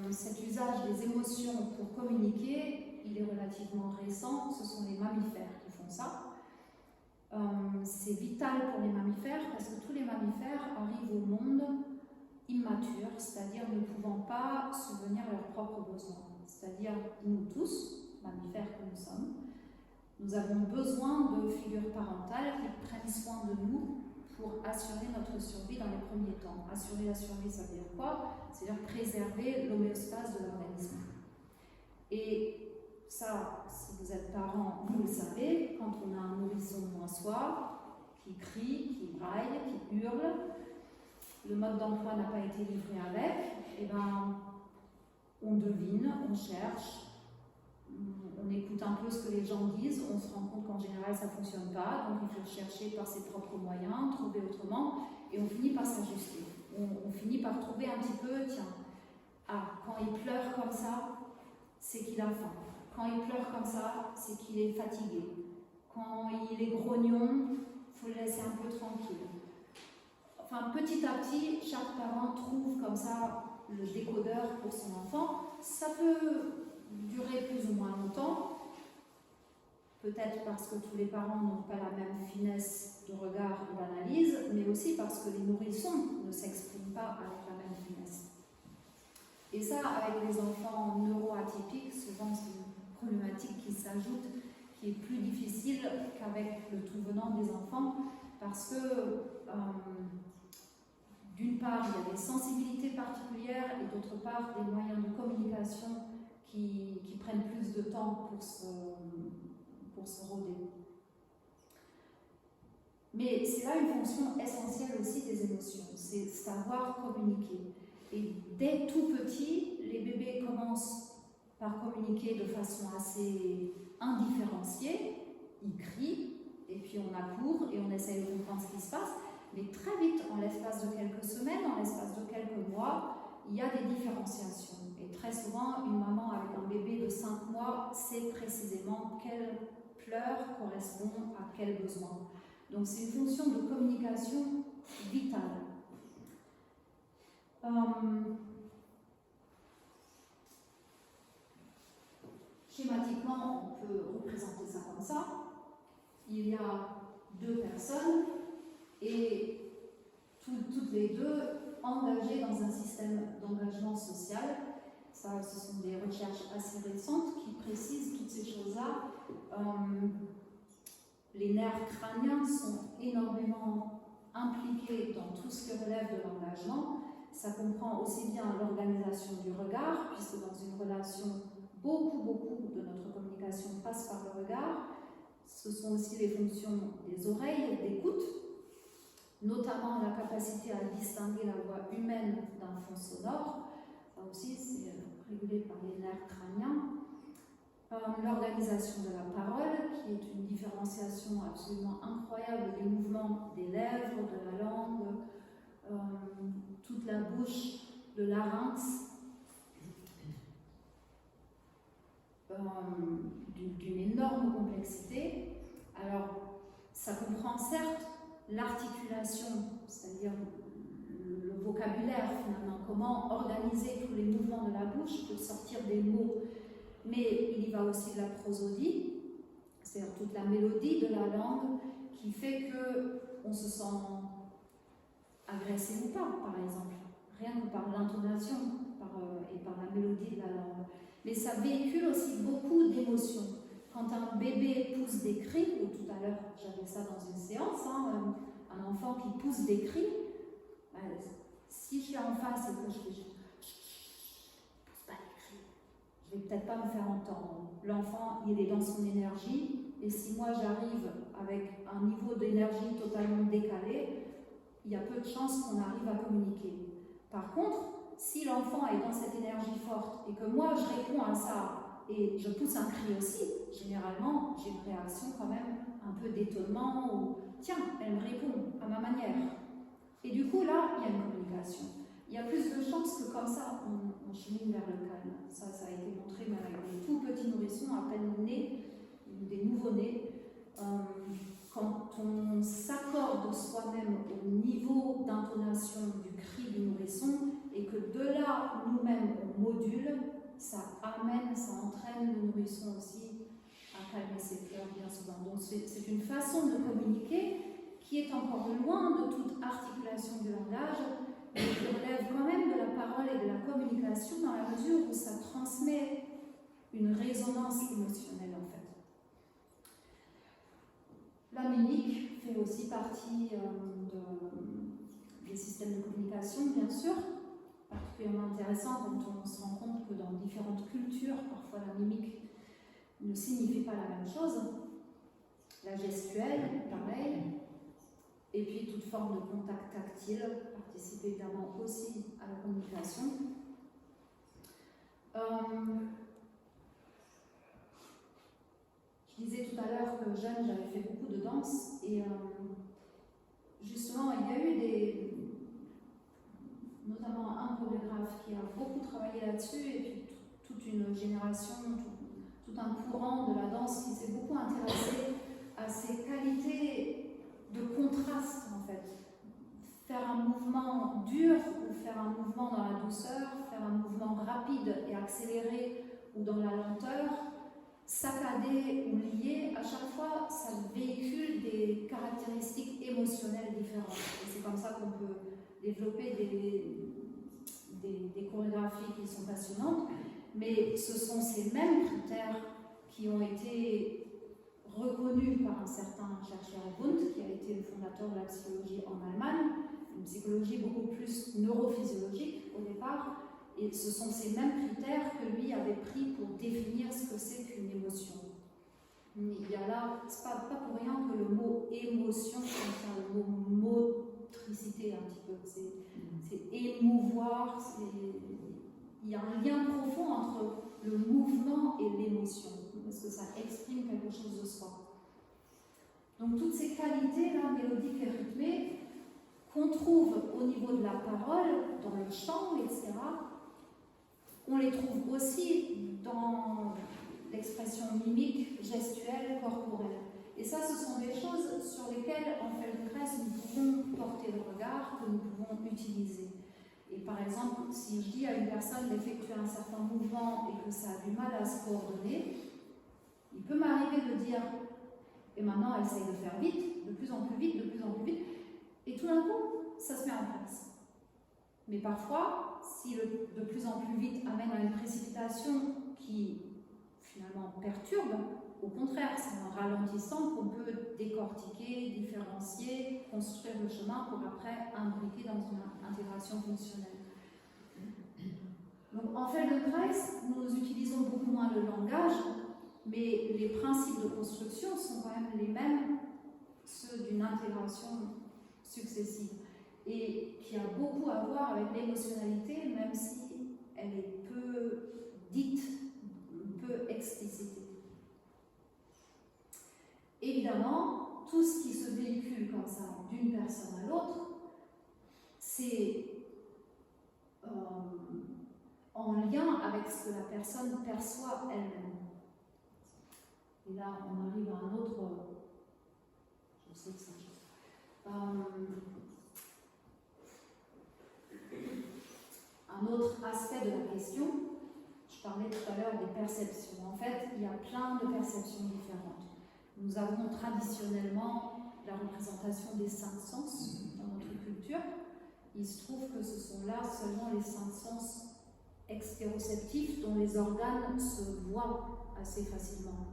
cet usage des émotions pour communiquer, il est relativement récent. Ce sont les mammifères qui font ça. C'est vital pour les mammifères parce que tous les mammifères arrivent au monde immatures, c'est-à-dire ne pouvant pas subvenir à leurs propres besoins. C'est-à-dire nous tous, mammifères que nous sommes, nous avons besoin de figures parentales qui prennent soin de nous pour assurer notre survie dans les premiers temps. Assurer la survie, ça veut dire quoi? C'est-à-dire préserver l'homéostase de l'organisme. Et ça, si vous êtes parent, vous le savez, quand on a un nourrisson en soi, qui crie, qui braille, qui hurle, le mode d'emploi n'a pas été livré avec, et ben, on devine, on cherche, on écoute un peu ce que les gens disent, on se rend compte qu'en général ça ne fonctionne pas, donc il faut chercher par ses propres moyens, trouver autrement, et on finit par s'ajuster. On finit par trouver un petit peu, tiens, quand il pleure comme ça, c'est qu'il a faim. Quand il pleure comme ça, c'est qu'il est fatigué. Quand il est grognon, il faut le laisser un peu tranquille. Enfin, petit à petit, chaque parent trouve comme ça le décodeur pour son enfant. Ça peut durer plus ou moins longtemps, peut-être parce que tous les parents n'ont pas la même finesse de regard ou d'analyse, mais aussi parce que les nourrissons ne s'expriment pas avec la même finesse. Et ça, avec les enfants neuroatypiques, souvent c'est une problématique qui s'ajoute, qui est plus difficile qu'avec le tout venant des enfants, parce que d'une part, il y a des sensibilités particulières et d'autre part, des moyens de communication qui prennent plus de temps pour se roder. Mais c'est là une fonction essentielle aussi des émotions, c'est savoir communiquer. Et dès tout petit, les bébés commencent par communiquer de façon assez indifférenciée. Ils crient, et puis on accourt et on essaye de comprendre ce qui se passe. Mais très vite, en l'espace de quelques semaines, en l'espace de quelques mois, il y a des différenciations. Et très souvent, une maman avec un bébé de 5 mois sait précisément quel pleur correspond à quel besoin. Donc c'est une fonction de communication vitale. Schématiquement, on peut représenter ça comme ça. Il y a 2 personnes et toutes les deux engagées dans un système d'engagement social. Ça, ce sont des recherches assez récentes qui précisent toutes ces choses-là. Les nerfs crâniens sont énormément impliqués dans tout ce qui relève de l'engagement. Ça comprend aussi bien l'organisation du regard, puisque dans une relation, beaucoup de notre communication passe par le regard. Ce sont aussi les fonctions des oreilles, d'écoute, notamment la capacité à distinguer la voix humaine d'un fond sonore. Ça aussi, c'est régulé par les nerfs crâniens. L'organisation de la parole, qui est une différenciation absolument incroyable des mouvements des lèvres, de la langue, toute la bouche, le larynx, d'une énorme complexité. Alors, ça comprend certes l'articulation, c'est-à-dire le vocabulaire finalement, comment organiser tous les mouvements de la bouche pour sortir des mots, mais il y va aussi de la prosodie, c'est-à-dire toute la mélodie de la langue qui fait qu'on se sent agressé ou pas, par exemple, rien que par l'intonation et par la mélodie de la langue. Mais ça véhicule aussi beaucoup d'émotions. Quand un bébé pousse des cris, ou tout à l'heure j'avais ça dans une séance, un enfant qui pousse des cris, si je suis en face et que je pousse pas des cris, je vais peut-être pas me faire entendre. L'enfant, il est dans son énergie, et si moi j'arrive avec un niveau d'énergie totalement décalé, il y a peu de chances qu'on arrive à communiquer. Par contre, si l'enfant est dans cette énergie forte et que moi je réponds à ça et je pousse un cri aussi, généralement j'ai une réaction quand même un peu d'étonnement ou tiens, elle me répond à ma manière. Et du coup là, il y a une communication. Il y a plus de chances que comme ça on chemine vers le calme. Ça a été montré même avec des tout petits nourrissons à peine nés, des nouveau-nés. Quand on s'accorde soi-même au niveau d'intonation du cri du nourrisson et que de là, nous-mêmes, on module, ça amène, ça entraîne le nourrisson aussi à calmer ses pleurs bien souvent. Donc c'est une façon de communiquer qui est encore loin de toute articulation du langage, mais qui relève quand même de la parole et de la communication dans la mesure où ça transmet une résonance émotionnelle en fait. La mimique fait aussi partie des systèmes de communication, bien sûr, particulièrement intéressant quand on se rend compte que dans différentes cultures, parfois la mimique ne signifie pas la même chose. La gestuelle, pareil, et puis toute forme de contact tactile participe évidemment aussi à la communication. Je disais tout à l'heure que jeune, j'avais fait beaucoup de danse et justement, il y a eu notamment un chorégraphe qui a beaucoup travaillé là-dessus et puis toute une génération, tout un courant de la danse qui s'est beaucoup intéressé à ces qualités de contraste en fait. Faire un mouvement dur ou faire un mouvement dans la douceur, faire un mouvement rapide et accéléré ou dans la lenteur, saccadé ou lié, à chaque fois, ça véhicule des caractéristiques émotionnelles différentes. Et c'est comme ça qu'on peut développer des chorégraphies qui sont passionnantes, mais ce sont ces mêmes critères qui ont été reconnus par un certain chercheur Wundt, qui a été le fondateur de la psychologie en Allemagne, une psychologie beaucoup plus neurophysiologique au départ, et ce sont ces mêmes critères que lui avait pris pour définir ce que c'est qu'une émotion. Il y a là, c'est pas pour rien que le mot émotion contient le mot motricité un petit peu. C'est émouvoir, il y a un lien profond entre le mouvement et l'émotion, parce que ça exprime quelque chose de soi. Donc toutes ces qualités-là, mélodiques et rythmées, qu'on trouve au niveau de la parole, dans le chant, etc., on les trouve aussi dans l'expression mimique, gestuelle, corporelle. Et ça, ce sont des choses sur lesquelles, en Feldenkrais, nous pouvons porter le regard, que nous pouvons utiliser. Et par exemple, si je dis à une personne d'effectuer un certain mouvement et que ça a du mal à se coordonner, il peut m'arriver de dire, et maintenant elle essaye de faire vite, de plus en plus vite, de plus en plus vite, et tout d'un coup, ça se met en place. Mais parfois, si le de plus en plus vite amène à une précipitation qui finalement perturbe, au contraire, c'est en ralentissant qu'on peut décortiquer, différencier, construire le chemin pour après imbriquer dans une intégration fonctionnelle. Donc en Feldenkrais, nous utilisons beaucoup moins le langage, mais les principes de construction sont quand même les mêmes, ceux d'une intégration successive, et qui a beaucoup à voir avec l'émotionnalité, même si elle est peu dite, peu explicitée. Évidemment, tout ce qui se véhicule comme ça d'une personne à l'autre, c'est en lien avec ce que la personne perçoit elle-même. Et là, on arrive à un autre... Je sais que c'est un autre aspect de la question. Je parlais tout à l'heure des perceptions. En fait, il y a plein de perceptions différentes. Nous avons traditionnellement la représentation des 5 sens dans notre culture. Il se trouve que ce sont là seulement les 5 sens extéroceptifs dont les organes se voient assez facilement.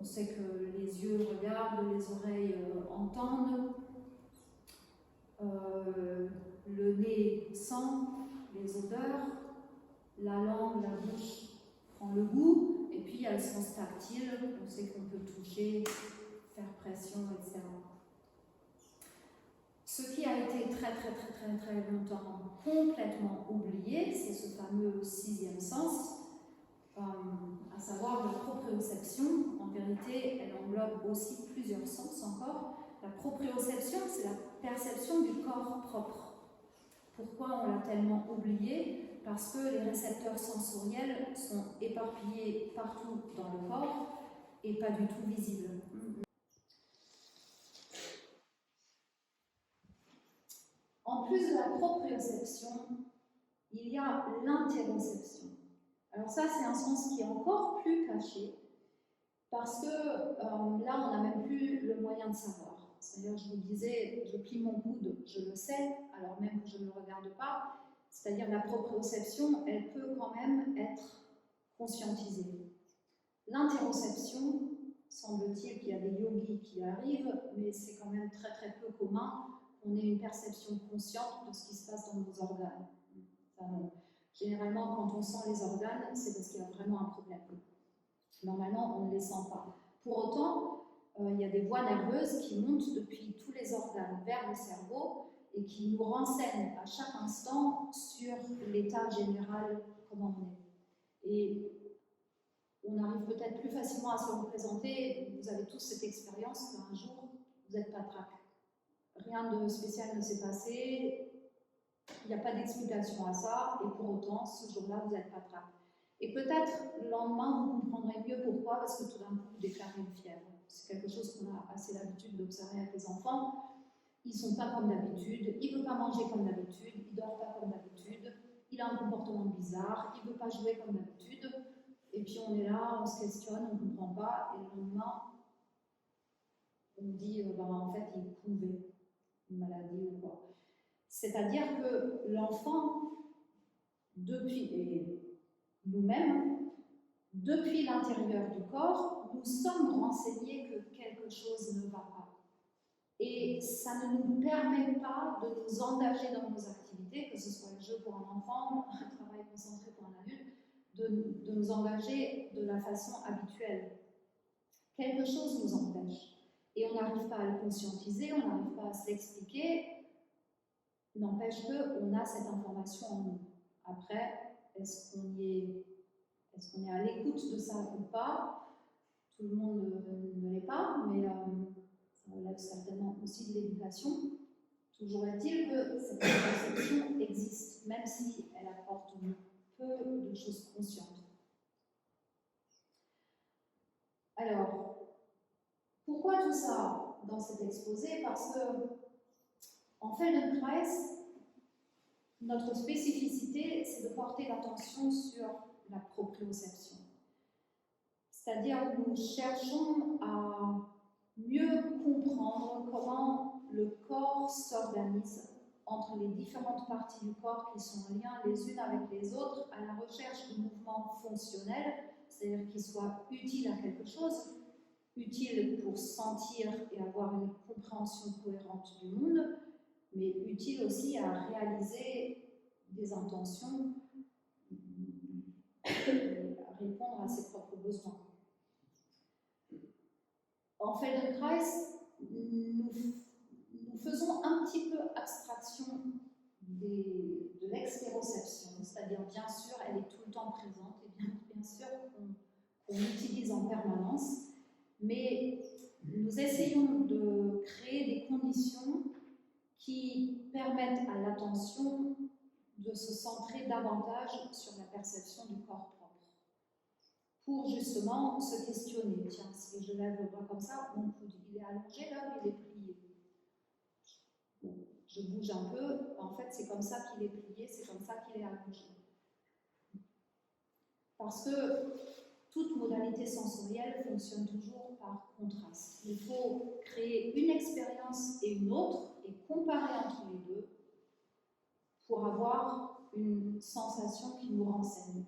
On sait que les yeux regardent, les oreilles entendent, le nez sent les odeurs, la langue, la bouche prend le goût, et puis il y a le sens tactile, on sait qu'on peut toucher, faire pression, etc. Ce qui a été très longtemps complètement oublié, c'est ce fameux 6e sens, à savoir la proprioception. En vérité, elle englobe aussi plusieurs sens encore. La proprioception, c'est la perception du corps propre. Pourquoi on l'a tellement oublié? Parce que les récepteurs sensoriels sont éparpillés partout dans le corps et pas du tout visibles. En plus de la proprioception, il y a l'interoception. Alors ça, c'est un sens qui est encore plus caché, parce que là, on n'a même plus le moyen de savoir. C'est-à-dire, je vous disais, je plie mon coude, je le sais, alors même que je ne le regarde pas. C'est-à-dire, la proprioception, elle peut quand même être conscientisée. L'interoception, semble-t-il qu'il y a des yogis qui arrivent, mais c'est quand même très peu commun qu'on ait une perception consciente de ce qui se passe dans nos organes. Enfin, généralement, quand on sent les organes, c'est parce qu'il y a vraiment un problème. Normalement, on ne les sent pas. Pour autant, il y a des voies nerveuses qui montent depuis tous les organes vers le cerveau et qui nous renseignent à chaque instant sur l'état général, comment on est. Et on arrive peut-être plus facilement à se représenter. Vous avez tous cette expérience qu'un jour, vous êtes patraque. Rien de spécial ne s'est passé, il n'y a pas d'explication à ça, et pour autant, ce jour-là, vous êtes patraque. Et peut-être le lendemain, vous comprendrez mieux pourquoi, parce que tout d'un coup, vous déclarez une fièvre. C'est quelque chose qu'on a assez l'habitude d'observer avec les enfants. Ils ne sont pas comme d'habitude, il ne veut pas manger comme d'habitude, il ne dort pas comme d'habitude, il a un comportement bizarre, il ne veut pas jouer comme d'habitude. Et puis on est là, on se questionne, on ne comprend pas, et le lendemain, on dit, en fait, il pouvait une maladie ou quoi. C'est-à-dire que l'enfant, et nous-mêmes, depuis l'intérieur du corps, nous sommes renseignés que quelque chose ne va pas. Et ça ne nous permet pas de nous engager dans nos activités, que ce soit le jeu pour un enfant, un travail concentré pour un adulte, de nous engager de la façon habituelle. Quelque chose nous empêche. Et on n'arrive pas à le conscientiser, on n'arrive pas à se l'expliquer, n'empêche qu'on a cette information en nous. Après, est-ce qu'on est à l'écoute de ça ou pas? Tout le monde ne l'est pas, mais ça relève certainement aussi de l'éducation. Toujours est-il que cette perception existe, même si elle apporte peu de choses conscientes. Alors, pourquoi tout ça dans cet exposé? Parce que, en Feldenkrais, notre spécificité, c'est de porter l'attention sur la proprioception. C'est-à-dire que nous cherchons à mieux comprendre comment le corps s'organise entre les différentes parties du corps qui sont en lien les unes avec les autres à la recherche de mouvements fonctionnels, c'est-à-dire qui soient utiles à quelque chose, utiles pour sentir et avoir une compréhension cohérente du monde, mais utiles aussi à réaliser des intentions, à répondre à ses propres besoins. En Feldenkrais, nous faisons un petit peu abstraction de l'extéroception, c'est-à-dire bien sûr elle est tout le temps présente et bien sûr qu'on l'utilise en permanence, mais nous essayons de créer des conditions qui permettent à l'attention de se centrer davantage sur la perception du corps propre, pour justement se questionner. Tiens, si je lève le bras comme ça, mon coude, il est allongé là, il est plié. Bon, je bouge un peu, en fait, c'est comme ça qu'il est plié, c'est comme ça qu'il est allongé. Parce que toute modalité sensorielle fonctionne toujours par contraste. Il faut créer une expérience et une autre, et comparer entre les deux, pour avoir une sensation qui nous renseigne.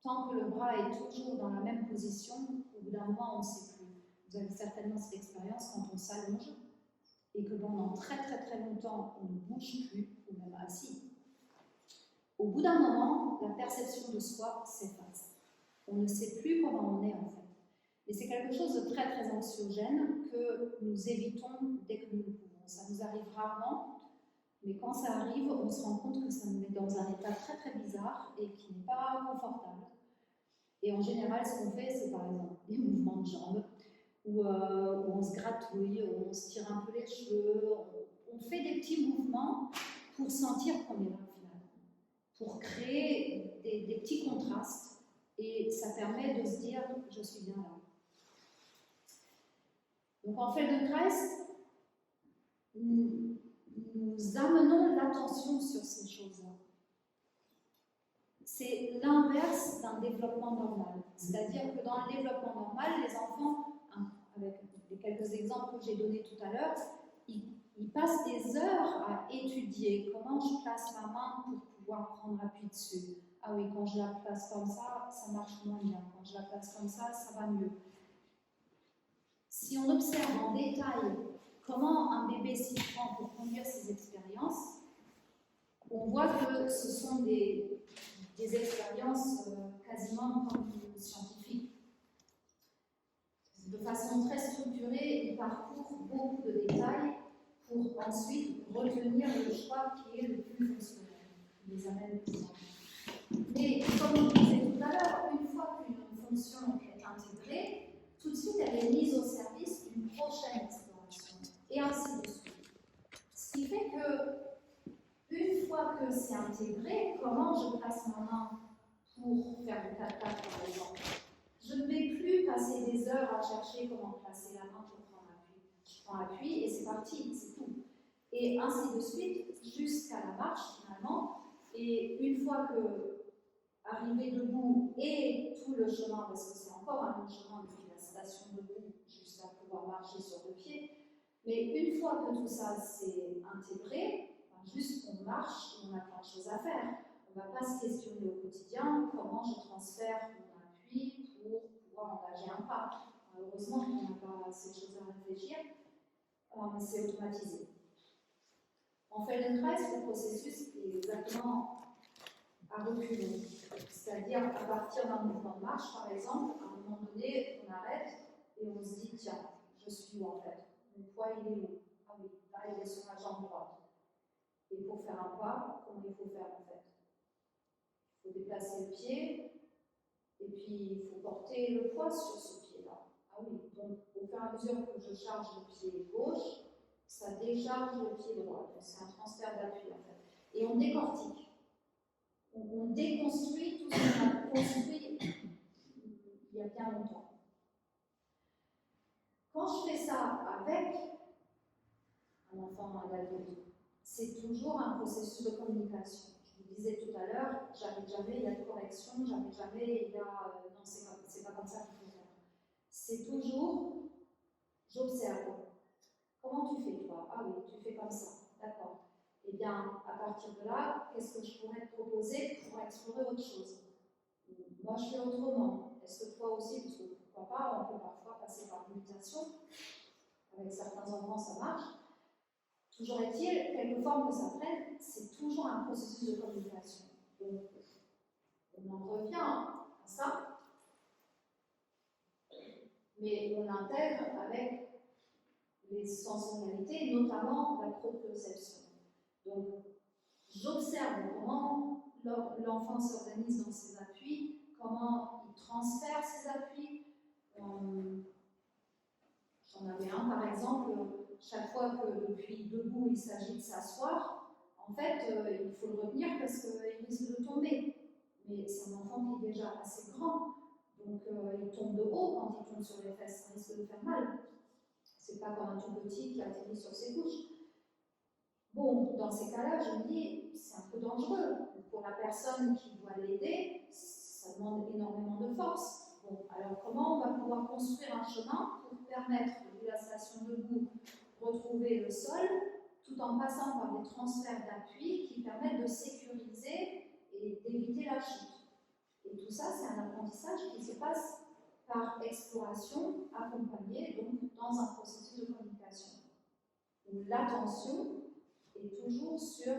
Tant que le bras est toujours dans la même position, au bout d'un moment, on ne sait plus. Vous avez certainement cette expérience quand on s'allonge et que pendant très longtemps, on ne bouge plus, ou même assis. Au bout d'un moment, la perception de soi s'efface. On ne sait plus comment on est en fait. Et c'est quelque chose de très anxiogène que nous évitons dès que nous le pouvons. Ça nous arrive rarement, mais quand ça arrive, on se rend compte que ça nous met dans un état très bizarre et qui n'est pas confortable. Et en général, ce qu'on fait, c'est par exemple des mouvements de jambes, où on se gratouille, où on se tire un peu les cheveux, on fait des petits mouvements pour sentir qu'on est là finalement, pour créer des petits contrastes, et ça permet de se dire « je suis bien là ». Donc en Feldenkrais, nous amenons l'attention sur ces choses-là. C'est l'inverse d'un développement normal. C'est-à-dire que dans le développement normal, les enfants, avec les quelques exemples que j'ai donnés tout à l'heure, ils passent des heures à étudier comment je place ma main pour pouvoir prendre appui dessus. Ah oui, quand je la place comme ça marche moins bien. Quand je la place comme ça va mieux. Si on observe en détail comment un bébé s'y prend pour conduire ses expériences, on voit que ce sont des expériences quasiment comme scientifiques. De façon très structurée, ils parcourent beaucoup de détails pour ensuite retenir le choix qui est le plus fonctionnel, qui les amène plus loin. Mais comme on disait tout à l'heure, une fois qu'une fonction est intégrée, tout de suite elle est mise au service d'une prochaine exploration, et ainsi de suite. Ce qui fait que une fois que c'est intégré, comment je place ma main pour faire le 4-4 par exemple? Je ne vais plus passer des heures à chercher comment placer la main pour prendre appui. Je prends appui et c'est parti, c'est tout. Et ainsi de suite, jusqu'à la marche finalement. Et une fois que arrivé debout et tout le chemin, parce que c'est encore un long chemin depuis la station debout jusqu'à pouvoir marcher sur deux pieds, mais une fois que tout ça s'est intégré, juste on marche et on a plein de choses à faire. On ne va pas se questionner au quotidien comment je transfère mon appui pour pouvoir engager un pas. Heureusement qu'on n'a pas ces choses à réfléchir, c'est automatisé. En Feldenkrais, le processus est exactement à reculer. C'est-à-dire, à partir d'un mouvement de marche, par exemple, à un moment donné, on arrête et on se dit, tiens, je suis où en fait? Mon poids, il est où? Ah oui, là, il est sur ma jambe droite. Et pour faire un pas, comment il faut faire en fait? Il faut déplacer le pied, et puis il faut porter le poids sur ce pied-là. Ah oui, donc au fur et à mesure que je charge le pied gauche, ça décharge le pied droit. Donc c'est un transfert d'appui en fait. Et on décortique. On déconstruit tout ce qu'on a construit il y a bien longtemps. Quand je fais ça avec un enfant, un adulte, c'est toujours un processus de communication. Je vous disais tout à l'heure, jamais il y a de correction, jamais il y a non, c'est pas comme ça qu'il faut faire. C'est toujours, j'observe. Comment tu fais toi? Ah oui, tu fais comme ça, d'accord. Eh bien, à partir de là, qu'est-ce que je pourrais te proposer pour explorer autre chose? Moi, je fais autrement. Est-ce que toi aussi, parce que pourquoi pas, on peut parfois passer par l'imitation. Avec certains enfants, ça marche. Toujours est-il, quelque forme que ça prenne, c'est toujours un processus de communication. Donc, on en revient à ça, mais on l'intègre avec les sensorialités, notamment la proprioception. Donc, j'observe comment l'enfant s'organise dans ses appuis, comment il transfère ses appuis. J'en avais un, par exemple, chaque fois que depuis debout, il s'agit de s'asseoir, en fait, il faut le retenir parce qu'il risque de tomber. Mais c'est un enfant qui est déjà assez grand, donc il tombe de haut quand il tombe sur les fesses, ça risque de faire mal. C'est pas comme un tout petit qui atterrit sur ses couches. Bon, dans ces cas-là, je me dis, c'est un peu dangereux. Pour la personne qui doit l'aider, ça demande énormément de force. Bon, alors comment on va pouvoir construire un chemin pour permettre, de la station debout, retrouver le sol, tout en passant par des transferts d'appui qui permettent de sécuriser et d'éviter la chute. Et tout ça, c'est un apprentissage qui se passe par exploration accompagnée, donc dans un processus de communication. Où l'attention est toujours sur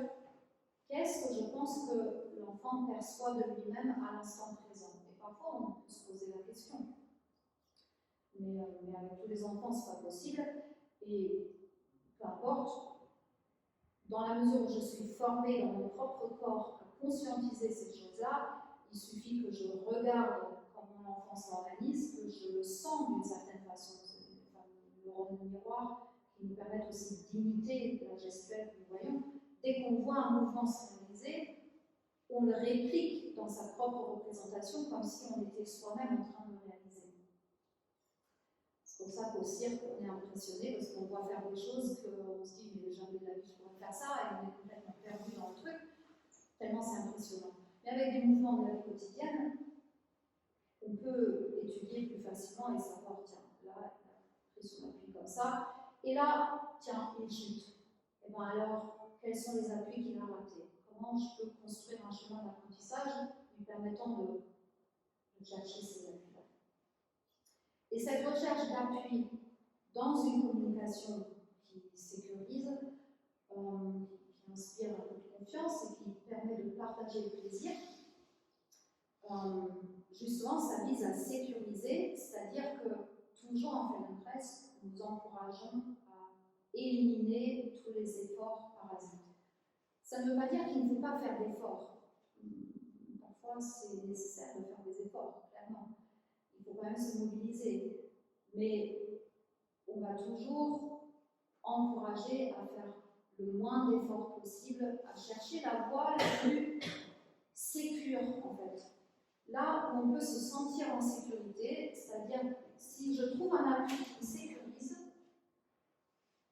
qu'est-ce que je pense que l'enfant perçoit de lui-même à l'instant présent. Et parfois, on peut se poser la question. Mais avec tous les enfants, ce n'est pas possible. Et peu importe, dans la mesure où je suis formée dans mon propre corps à conscientiser ces choses-là, il suffit que je regarde comment l'enfant s'organise, que je le sens d'une certaine façon. Le rôle de miroir qui nous permettent aussi d'imiter la gestuelle que nous voyons. Dès qu'on voit un mouvement se réaliser, on le réplique dans sa propre représentation comme si on était soi-même en train de le réaliser. C'est pour ça qu'au cirque, on est impressionné parce qu'on voit faire des choses qu'on se dit, mais jamais de la vie je pourrais faire ça, et on est complètement perdu dans le truc, tellement c'est impressionnant. Mais avec des mouvements de la vie quotidienne, on peut étudier plus facilement et savoir, tiens, là, il a pris son appui comme ça, et là, tiens, il chute. Et bien alors, quels sont les appuis qu'il a ratés? Comment je peux construire un chemin d'apprentissage lui permettant de chercher ces appuis-là? Et cette recherche d'appui dans une communication qui sécurise, qui inspire un peu de confiance et qui permet de partager le plaisir, justement, ça vise à sécuriser, c'est-à-dire que toujours en Feldenkrais, nous encourageons à éliminer tous les efforts parasites. Ça ne veut pas dire qu'il ne faut pas faire d'efforts. Parfois, c'est nécessaire de faire des efforts, clairement. Il faut quand même se mobiliser. Mais on va toujours encourager à faire le moins d'efforts possible, à chercher la voie la plus sécure, en fait. Là où on peut se sentir en sécurité, c'est-à-dire si je trouve un appui qui sécurise,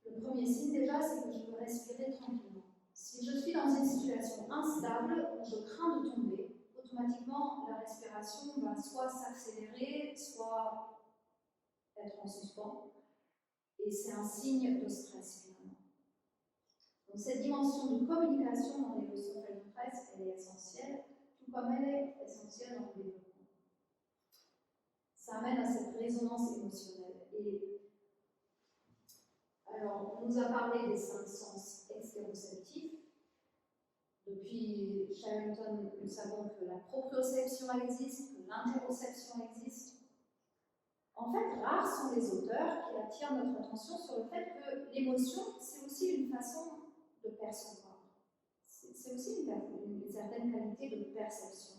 le premier signe déjà, c'est que je peux respirer tranquillement. Si je suis dans une situation instable où je crains de tomber, automatiquement la respiration va soit s'accélérer, soit être en suspens. Et c'est un signe de stress finalement. Donc cette dimension de communication dans les leçons Feldenkrais, elle est essentielle, tout comme elle est essentielle dans le développement. Ça amène à cette résonance émotionnelle. Et alors, on nous a parlé des 5 sens extéroceptifs. Depuis Sherrington, nous savons que la proprioception existe, que l'interoception existe. En fait, rares sont les auteurs qui attirent notre attention sur le fait que l'émotion, c'est aussi une façon de percevoir. C'est aussi une certaine qualité de perception.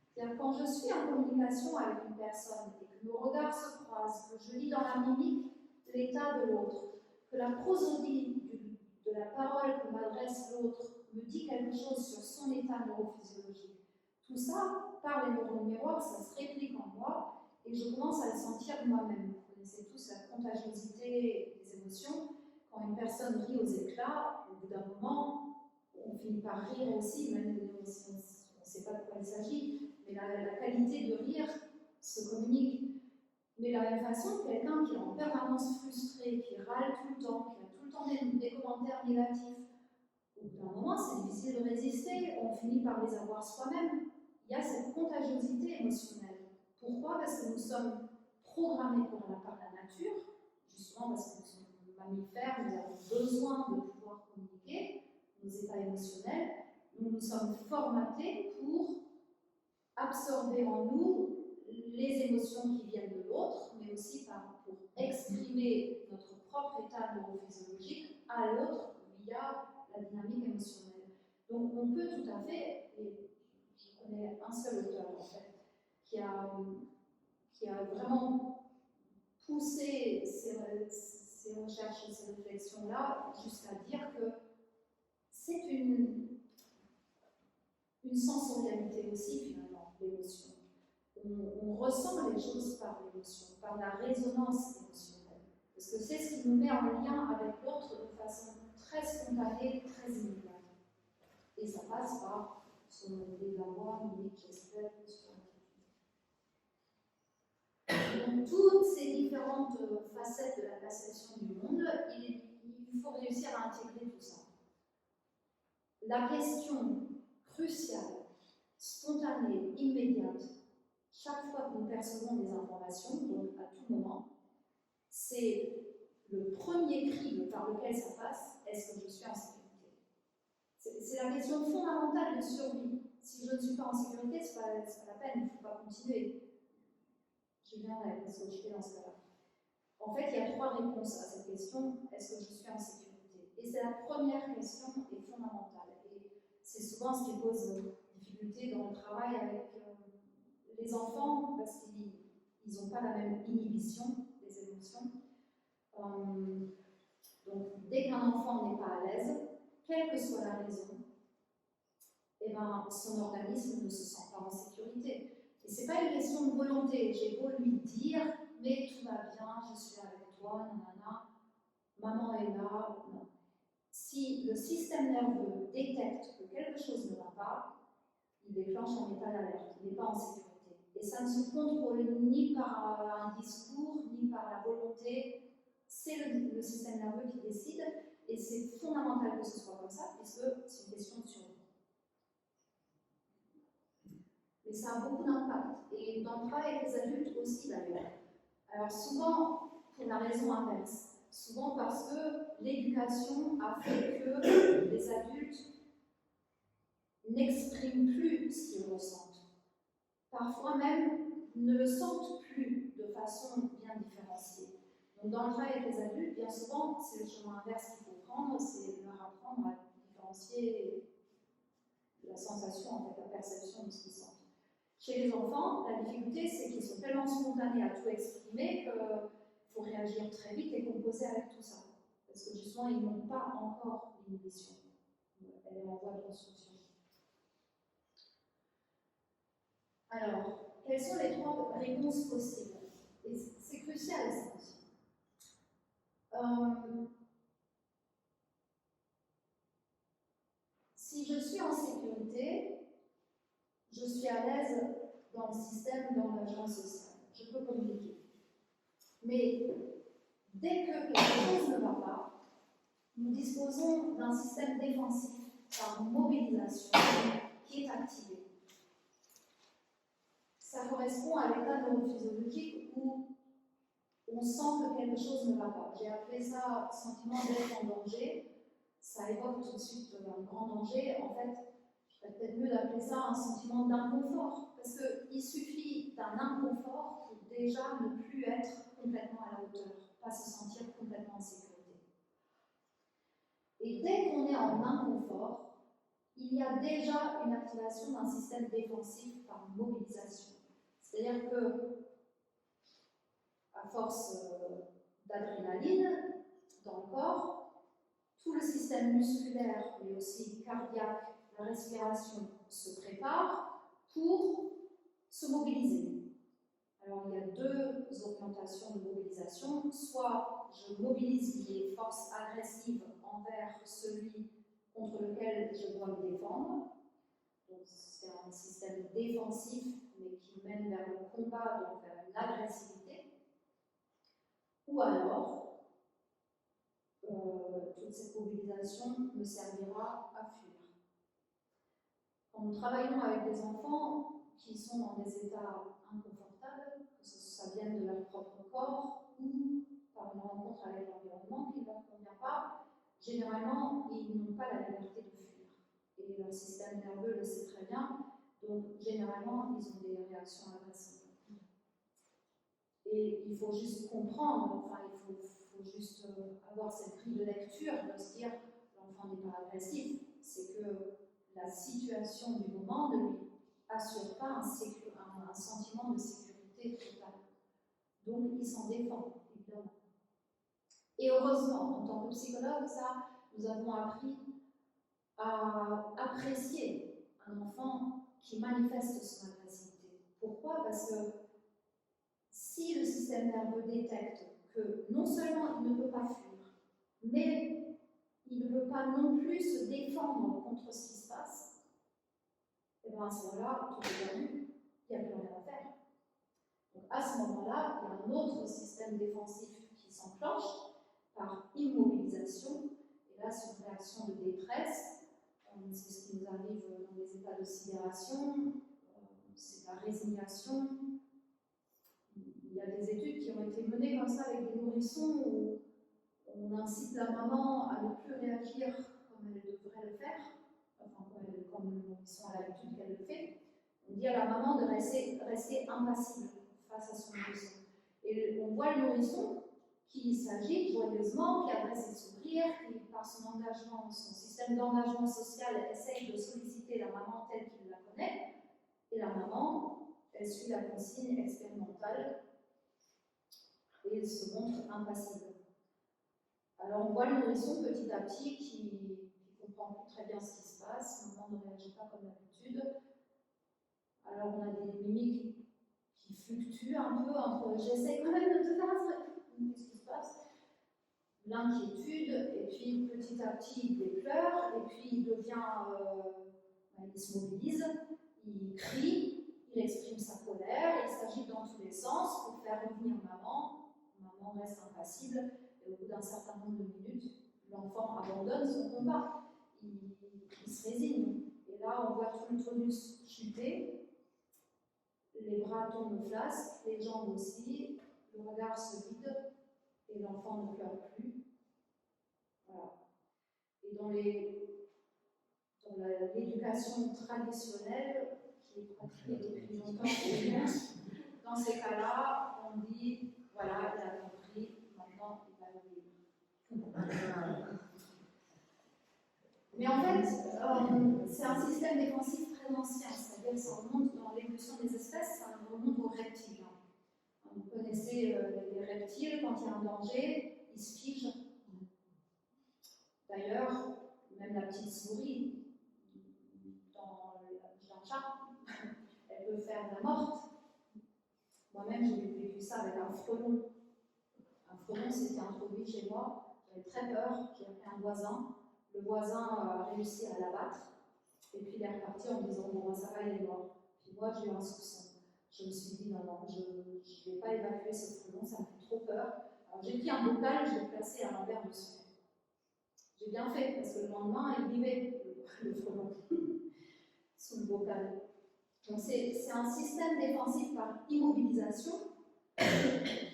C'est-à-dire, quand je suis en communication avec une personne et que nos regards se croisent, que je lis dans la mimique l'état de l'autre, que la prosodie de la parole que m'adresse l'autre me dit quelque chose sur son état neurophysiologique, tout ça, par les neurones miroirs, ça se réplique en moi et je commence à le sentir moi-même. Vous connaissez tous la contagiosité des émotions. Quand une personne rit aux éclats, au bout d'un moment, on finit par rire aussi, même si on ne sait pas de quoi il s'agit, mais la qualité de rire se communique. Mais de la même façon, quelqu'un qui est en permanence frustré, qui râle tout le temps, qui a tout le temps des commentaires négatifs, au bout d'un moment, c'est difficile de résister, on finit par les avoir soi-même. Il y a cette contagiosité émotionnelle. Pourquoi? Parce que nous sommes programmés par la nature, justement parce que nous sommes mammifères, nous avons besoin de pouvoir communiquer nos états émotionnels. Nous sommes formatés pour absorber en nous les émotions qui viennent de l'autre, mais aussi pour exprimer notre propre état neurophysiologique à l'autre via la dynamique émotionnelle. Donc on peut tout à fait, et je connais un seul auteur en fait, qui a vraiment poussé ces recherches et ces réflexions-là jusqu'à dire que c'est une sensorialité aussi finalement, l'émotion. On ressent les choses par l'émotion, par la résonance émotionnelle. Parce que c'est ce qui nous met en lien avec l'autre de façon très spontanée, très immédiate. Et ça passe par sonorité de la voix, mimique, gestuelle, posture. Donc, toutes ces différentes facettes de la perception du monde, il faut réussir à intégrer tout ça. La question cruciale, spontanée, immédiate, chaque fois que nous percevons des informations, donc à tout moment, c'est le premier crible par lequel ça passe, est-ce que je suis en sécurité? C'est la question fondamentale de survie. Si je ne suis pas en sécurité, ce n'est pas la peine, il ne faut pas continuer. Je viendrai parce que je fais dans ce cas-là. En fait, il y a 3 réponses à cette question, est-ce que je suis en sécurité? Et c'est la première question et fondamentale. Et c'est souvent ce qui pose difficulté dans le travail avec les enfants, parce qu'ils n'ont pas la même inhibition des émotions. Donc, dès qu'un enfant n'est pas à l'aise, quelle que soit la raison, eh ben, son organisme ne se sent pas en sécurité. Et ce n'est pas une question de volonté. J'ai beau lui dire, mais tout va bien, je suis avec toi, nanana, maman est là. Non. Si le système nerveux détecte que quelque chose ne va pas, il déclenche un état d'alerte, il n'est pas en sécurité. Et ça ne se contrôle ni par un discours, ni par la volonté. C'est le système nerveux qui décide, et c'est fondamental que ce soit comme ça, puisque c'est une question de survie. Mais ça a beaucoup d'impact, et dans le travail avec les adultes aussi d'ailleurs. Alors souvent, pour la raison inverse, souvent parce que l'éducation a fait que les adultes n'expriment plus ce qu'ils ressentent. Parfois même ne le sentent plus de façon bien différenciée. Donc dans le travail avec les adultes, bien souvent, c'est le chemin inverse qu'il faut prendre, c'est leur apprendre à différencier la sensation, en fait, la perception de ce qu'ils sentent. Chez les enfants, la difficulté, c'est qu'ils sont tellement spontanés à tout exprimer qu'il faut réagir très vite et composer avec tout ça. Parce que justement, ils n'ont pas encore l'inhibition. Elle est en voie de construction. Alors, quelles sont les 3 réponses possibles? Et c'est crucial, ça aussi. Si je suis en sécurité, je suis à l'aise dans le système d'engagement social. Je peux communiquer. Mais dès que quelque chose ne va pas, nous disposons d'un système défensif par mobilisation qui est activé. Ça correspond à l'état neurophysiologique où on sent que quelque chose ne va pas. J'ai appelé ça sentiment d'être en danger. Ça évoque tout de suite un grand danger. En fait, il serait peut-être mieux d'appeler ça un sentiment d'inconfort, parce qu'il suffit d'un inconfort pour déjà ne plus être complètement à la hauteur, pas se sentir complètement en sécurité. Et dès qu'on est en inconfort, il y a déjà une activation d'un système défensif par mobilisation. C'est-à-dire que, à force d'adrénaline dans le corps, tout le système musculaire, mais aussi cardiaque, la respiration se prépare pour se mobiliser. Alors il y a deux orientations de mobilisation. Soit je mobilise les forces agressives envers celui contre lequel je dois me défendre. Donc c'est un système défensif, mais qui mène vers le combat, donc vers l'agressivité. Ou alors, toute cette mobilisation me servira à fuir. Quand nous travaillons avec des enfants qui sont dans des états inconfortables, que ça vienne de leur propre corps ou par une rencontre avec l'environnement qui ne leur convient pas, généralement, ils n'ont pas la liberté de fuir. Et leur système nerveux le sait très bien, donc généralement, ils ont des réactions agressives. Et il faut juste comprendre, enfin, il faut juste avoir cette grille de lecture, de se dire l'enfant n'est pas agressif, c'est que la situation du moment ne lui assure pas un sentiment de sécurité totale. Donc il s'en défend, évidemment. Et heureusement, en tant que psychologue, ça, nous avons appris à apprécier un enfant qui manifeste son agressivité. Pourquoi? Parce que si le système nerveux détecte que non seulement il ne peut pas fuir, mais il ne veut pas non plus se défendre contre ce qui se passe, et bien à ce moment-là, tout est perdu, il n'y a plus rien à faire. Donc à ce moment-là, il y a un autre système défensif qui s'enclenche par immobilisation, et là c'est une réaction de détresse, c'est ce qui nous arrive dans des états de sidération, c'est la résignation. Il y a des études qui ont été menées comme ça avec des nourrissons où on incite la maman à ne plus réagir comme elle devrait le faire, enfin comme le nourrisson a l'habitude qu'elle le fait. On dit à la maman de rester impassible face à son nourrisson. Et on voit le nourrisson qui s'agite joyeusement, qui adresse ses sourires, qui par son engagement, son système d'engagement social essaye de solliciter la maman telle qu'il la connaît. Et la maman, elle suit la consigne expérimentale et se montre impassible. Alors on voit le nourrisson petit à petit qui comprend plus très bien ce qui se passe, maman ne réagit pas comme d'habitude. Alors on a des mimiques qui fluctuent un peu entre j'essaie quand même de te faire qu'est-ce qui se passe, l'inquiétude, et puis petit à petit il pleure, et puis il il se mobilise, il crie, il exprime sa colère, il s'agite dans tous les sens pour faire revenir maman. Maman reste impassible, et au bout d'un certain nombre de minutes, l'enfant abandonne son combat, il se résigne. Et là, on voit tout le tonus chuter, les bras tombent au flasque, les jambes aussi, le regard se vide, et l'enfant ne pleure plus. Voilà. Et dans l'éducation traditionnelle, qui est pratiquée depuis longtemps, dans ces cas-là, on dit voilà, il a compris, maintenant il va obéir. Mais en fait, c'est un système défensif très ancien, c'est-à-dire que ça remonte dans l'évolution des espèces, ça remonte aux reptiles. Vous connaissez les reptiles, quand il y a un danger, ils se figent. D'ailleurs, même la petite souris, dans un chat, elle peut faire de la morte. Moi-même, j'ai vécu ça avec un frelon. Un frelon s'était introduit chez moi, j'avais très peur, j'ai appelé un voisin. Le voisin a réussi à l'abattre, et puis il est reparti en me disant bon, ça va, il est mort. Puis moi, j'ai eu un soupçon. Je me suis dit non, je ne vais pas évacuer ce frelon, ça me fait trop peur. Alors j'ai pris un bocal, je l'ai placé à l'envers dessus. J'ai bien fait, parce que le lendemain, il vivait le frelon sous le bocal. Donc c'est un système défensif par immobilisation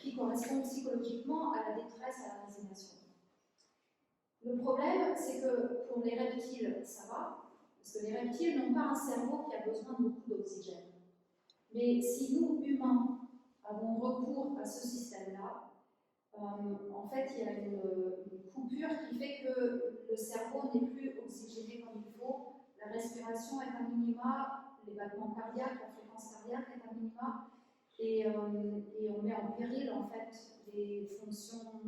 qui correspond psychologiquement à la détresse, à la résignation. Le problème, c'est que pour les reptiles, ça va, parce que les reptiles n'ont pas un cerveau qui a besoin de beaucoup d'oxygène. Mais si nous, humains, avons recours à ce système-là, en fait, il y a une coupure qui fait que le cerveau n'est plus oxygéné comme il faut, la respiration est à minima, les battements cardiaques, la fréquence cardiaque est à minima, et on met en péril en fait les fonctions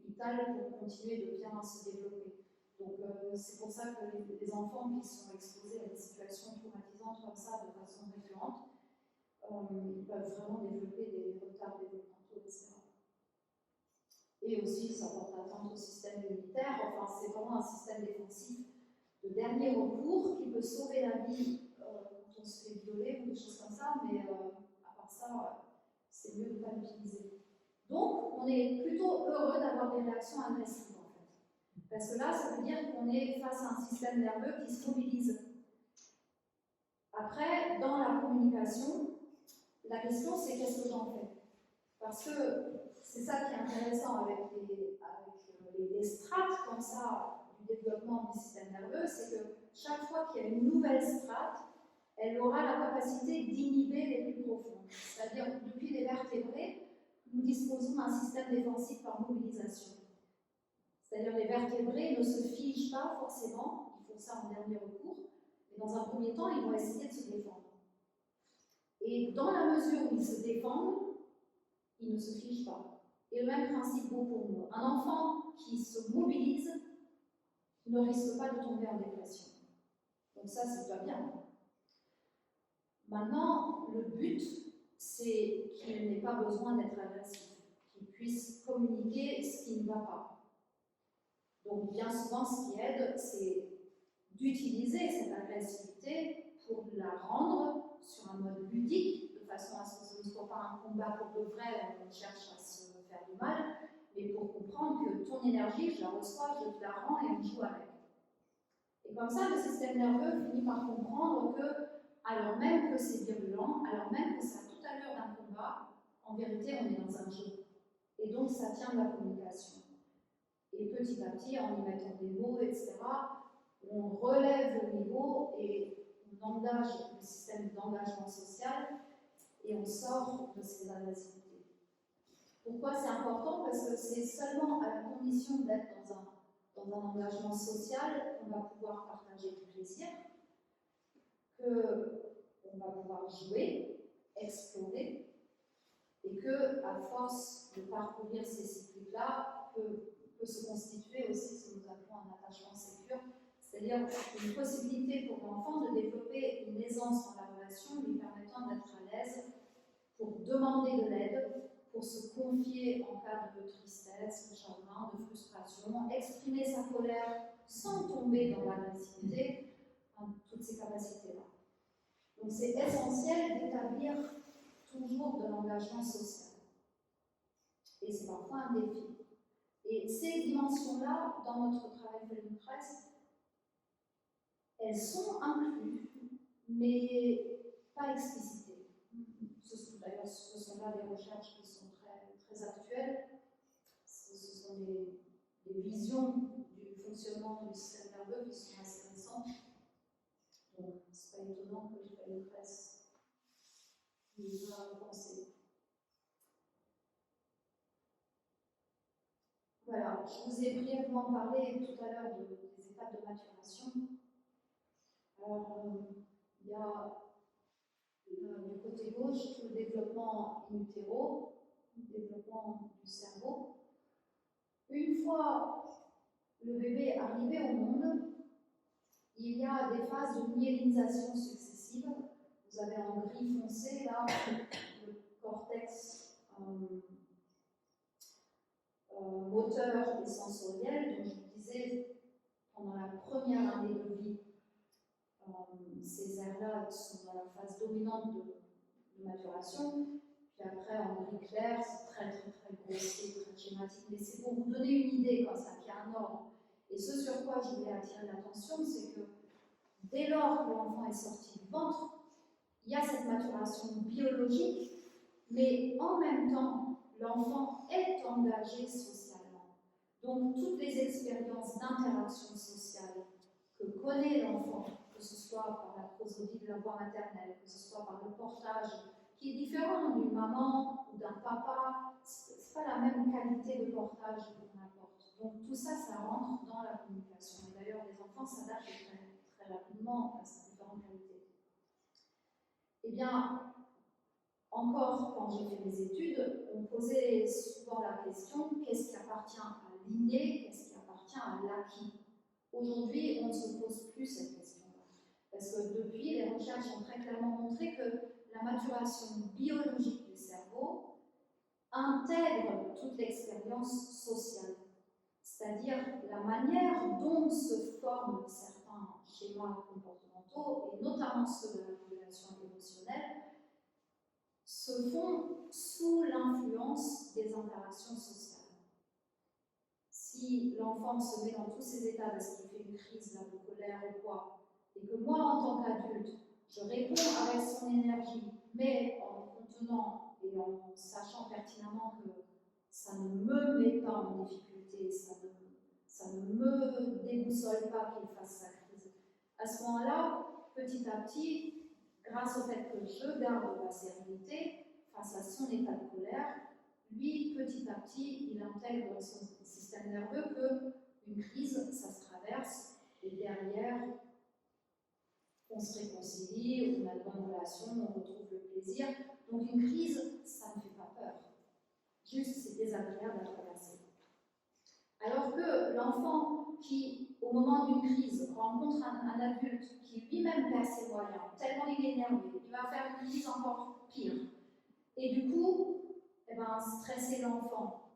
vitales pour continuer de bien se développer. Donc c'est pour ça que les enfants qui sont exposés à des situations traumatisantes comme ça de façon récurrente, ils peuvent vraiment développer des retards développementaux, etc. Et aussi, ça porte atteinte au système immunitaire. Enfin, c'est vraiment un système défensif de dernier recours qui peut sauver la vie quand on se fait violer ou des choses comme ça, mais à part ça, c'est mieux de ne pas l'utiliser. Donc, on est plutôt heureux d'avoir des réactions agressives, en fait. Parce que là, ça veut dire qu'on est face à un système nerveux qui se mobilise. Après, dans la communication, la question, c'est qu'est-ce que j'en fais? Parce que c'est ça qui est intéressant avec les strates comme ça du développement du système nerveux, c'est que chaque fois qu'il y a une nouvelle strate, elle aura la capacité d'inhiber les plus profondes. C'est-à-dire, depuis les vertébrés, nous disposons d'un système défensif par mobilisation. C'est-à-dire, les vertébrés ne se figent pas forcément, ils font ça en dernier recours, mais dans un premier temps, ils vont essayer de se défendre. Et dans la mesure où ils se défendent, ils ne se figent pas. Et le même principe vaut pour nous. Un enfant qui se mobilise ne risque pas de tomber en dépression. Donc ça, c'est pas bien. Maintenant, le but, c'est qu'il n'ait pas besoin d'être agressif, qu'il puisse communiquer ce qui ne va pas. Donc bien souvent, ce qui aide, c'est d'utiliser cette agressivité pour la rendre sur un mode ludique, de façon à ce que ce ne soit pas un combat pour de vrai, on cherche à se faire du mal, mais pour comprendre que ton énergie, je la reçois, je te la rends et on joue avec. Et comme ça, le système nerveux finit par comprendre que, alors même que c'est virulent, alors même que ça a toute allure d'un combat, en vérité, on est dans un jeu. Et donc, ça tient de la communication. Et petit à petit, en y mettant des mots, etc., on relève le niveau et on engage le système d'engagement social et on sort de ces agressivités. Pourquoi c'est important? Parce que c'est seulement à la condition d'être dans un engagement social qu'on va pouvoir partager du plaisir, qu'on va pouvoir jouer, explorer, et que, à force de parcourir ces cycles-là, peut se constituer aussi ce que nous appelons un attachement sécure, c'est-à-dire une possibilité pour l'enfant de développer une aisance dans la relation lui permettant d'être à l'aise pour demander de l'aide, pour se confier en cas de tristesse, de chagrin, de frustration, exprimer sa colère sans tomber dans l'agressivité, toutes ces capacités-là. Donc c'est essentiel d'établir toujours de l'engagement social. Et c'est parfois un défi. Et ces dimensions-là, dans notre travail Feldenkrais, elles sont incluses, mais pas explicitées. D'ailleurs, ce sont là des recherches qui sont très, très actuelles. Ce sont des visions du fonctionnement du système nerveux qui sont assez récentes. Donc, ce n'est pas étonnant que Feldenkrais nous a pensé. Voilà, je vous ai brièvement parlé tout à l'heure des étapes de maturation. Alors, il y a du côté gauche tout le développement in utero, le développement du cerveau. Une fois le bébé arrivé au monde, il y a des phases de myélinisation successives. Vous avez en gris foncé là le cortex moteur et sensoriel, dont je vous disais pendant la première année de vie, ces aires-là sont dans la phase dominante de maturation. Puis Puis après, en gris clair, c'est très grossier, très schématique, mais c'est pour vous donner une idée comme ça, qu'il y a un ordre. Et ce sur quoi je voulais attirer l'attention, c'est que dès lors que l'enfant est sorti du ventre, il y a cette maturation biologique, mais en même temps, l'enfant est engagé socialement. Donc, toutes les expériences d'interaction sociale que connaît l'enfant, que ce soit par la prosodie de la voix maternelle, que ce soit par le portage, qui est différent d'une maman ou d'un papa, c'est pas la même qualité de portage qu'on apporte. Donc, tout ça, ça rentre dans la communication. Et d'ailleurs, les enfants s'adaptent très rapidement à ces différentes qualités. Eh bien, encore, quand j'ai fait mes études, on posait souvent la question qu'est-ce qui appartient à l'inné, qu'est-ce qui appartient à l'acquis. Aujourd'hui, on ne se pose plus cette question-là. Parce que depuis, les recherches ont très clairement montré que la maturation biologique du cerveau intègre toute l'expérience sociale. C'est-à-dire la manière dont se forment certains schémas comportementaux, et notamment ceux de la régulation émotionnelle, se font sous l'influence des interactions sociales. Si l'enfant se met dans tous ces états parce qu'il fait une crise de colère ou quoi, et que moi, en tant qu'adulte, je réponds avec son énergie, mais en contenant et en sachant pertinemment que ça ne me met pas en difficulté, ça ne me déboussole pas qu'il fasse sa crise. À ce moment-là, petit à petit, grâce au fait que je garde la sérénité face à son état de colère, lui, petit à petit, il intègre dans son système nerveux qu'une crise, ça se traverse, et derrière, on se réconcilie, on a de bonnes relations, on retrouve le plaisir. Donc une crise, ça ne fait pas peur. Juste, c'est désagréable à traverser. Alors que l'enfant qui, au moment d'une crise, rencontre un adulte qui lui-même perd ses moyens, tellement il est énervé, il va faire une crise encore pire. Et du coup, stresser l'enfant,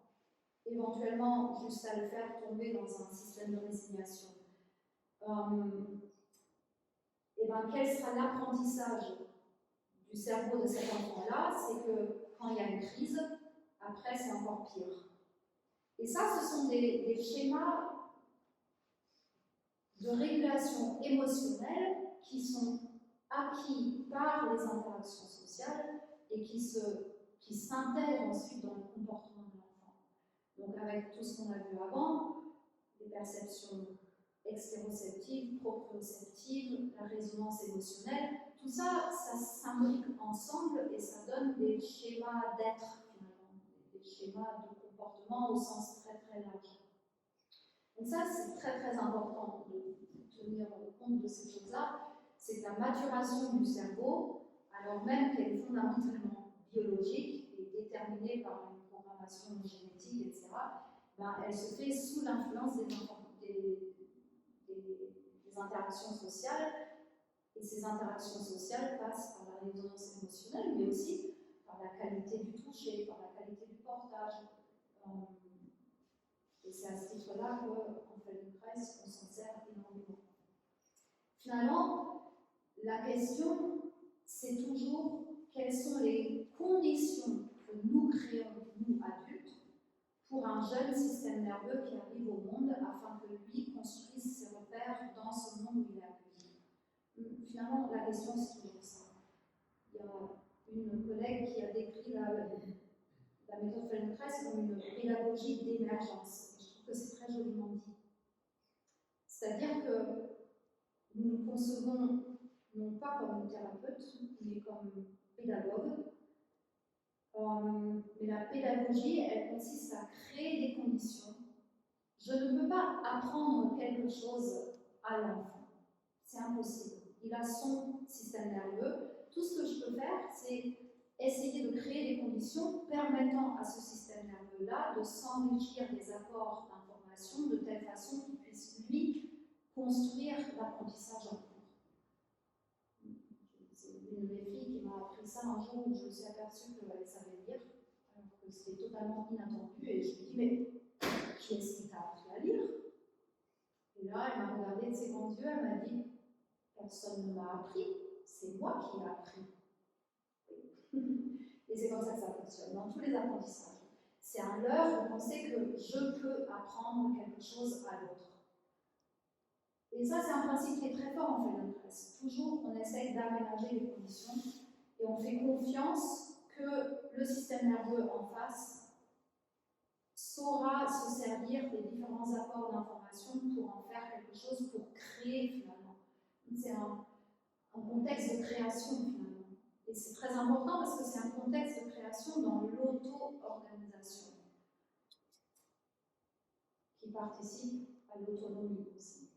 éventuellement jusqu'à le faire tomber dans un système de résignation. Quel sera l'apprentissage du cerveau de cet enfant-là? C'est que quand il y a une crise, après c'est encore pire. Et ça, ce sont des schémas de régulation émotionnelle qui sont acquis par les interactions sociales et qui s'intègrent ensuite dans le comportement de l'enfant. Donc avec tout ce qu'on a vu avant, les perceptions extéroceptives, proprioceptives, la résonance émotionnelle, tout ça, ça s'imbrique ensemble et ça donne des schémas d'être finalement, des schémas de comportement au sens très large. Donc ça, c'est très important de tenir compte de ces choses-là. C'est que la maturation du cerveau, alors même qu'elle est fondamentalement biologique et déterminée par une programmation génétique, etc., elle se fait sous l'influence des interactions sociales. Et ces interactions sociales passent par la résonance émotionnelle, mais aussi par la qualité du toucher, par la qualité du portage. Et c'est à ce titre-là qu'en Feldenkrais, on s'en sert énormément. Finalement, la question, c'est toujours quelles sont les conditions que nous créons, nous adultes, pour un jeune système nerveux qui arrive au monde afin que lui construise ses repères dans ce monde où il est accueilli. Finalement, la question, c'est toujours ça. Il y a une collègue qui a décrit la méthode Feldenkrais comme une pédagogie d'émergence. Et je trouve que c'est très joliment dit. C'est-à-dire que nous nous concevons non pas comme thérapeute, mais comme pédagogue. Mais la pédagogie, elle consiste à créer des conditions. Je ne peux pas apprendre quelque chose à l'enfant. C'est impossible. Il a son système nerveux. Tout ce que je peux faire, c'est essayer de créer des conditions permettant à ce système nerveux-là de s'enrichir des apports d'informations de telle façon qu'il puisse, lui, construire l'apprentissage en cours. C'est une de mes filles qui m'a appris ça un jour où je me suis aperçue qu'elle savait lire, alors que c'était totalement inattendu, et je lui ai dit, mais qui est-ce qui t'a appris à lire? Et là, elle m'a regardé de ses grands yeux, elle m'a dit, personne ne m'a appris, c'est moi qui l'ai appris. Et Et c'est comme ça que ça fonctionne dans tous les apprentissages. C'est un leurre de penser que je peux apprendre quelque chose à l'autre. Et ça, c'est un principe qui est très fort en Feldenkrais. Toujours, on essaye d'aménager les conditions et on fait confiance que le système nerveux en face saura se servir des différents apports d'informations pour en faire quelque chose, pour créer finalement. C'est un contexte de création finalement. Et c'est très important parce que c'est un contexte de création dans l'auto-organisation qui participe à l'autonomie aussi.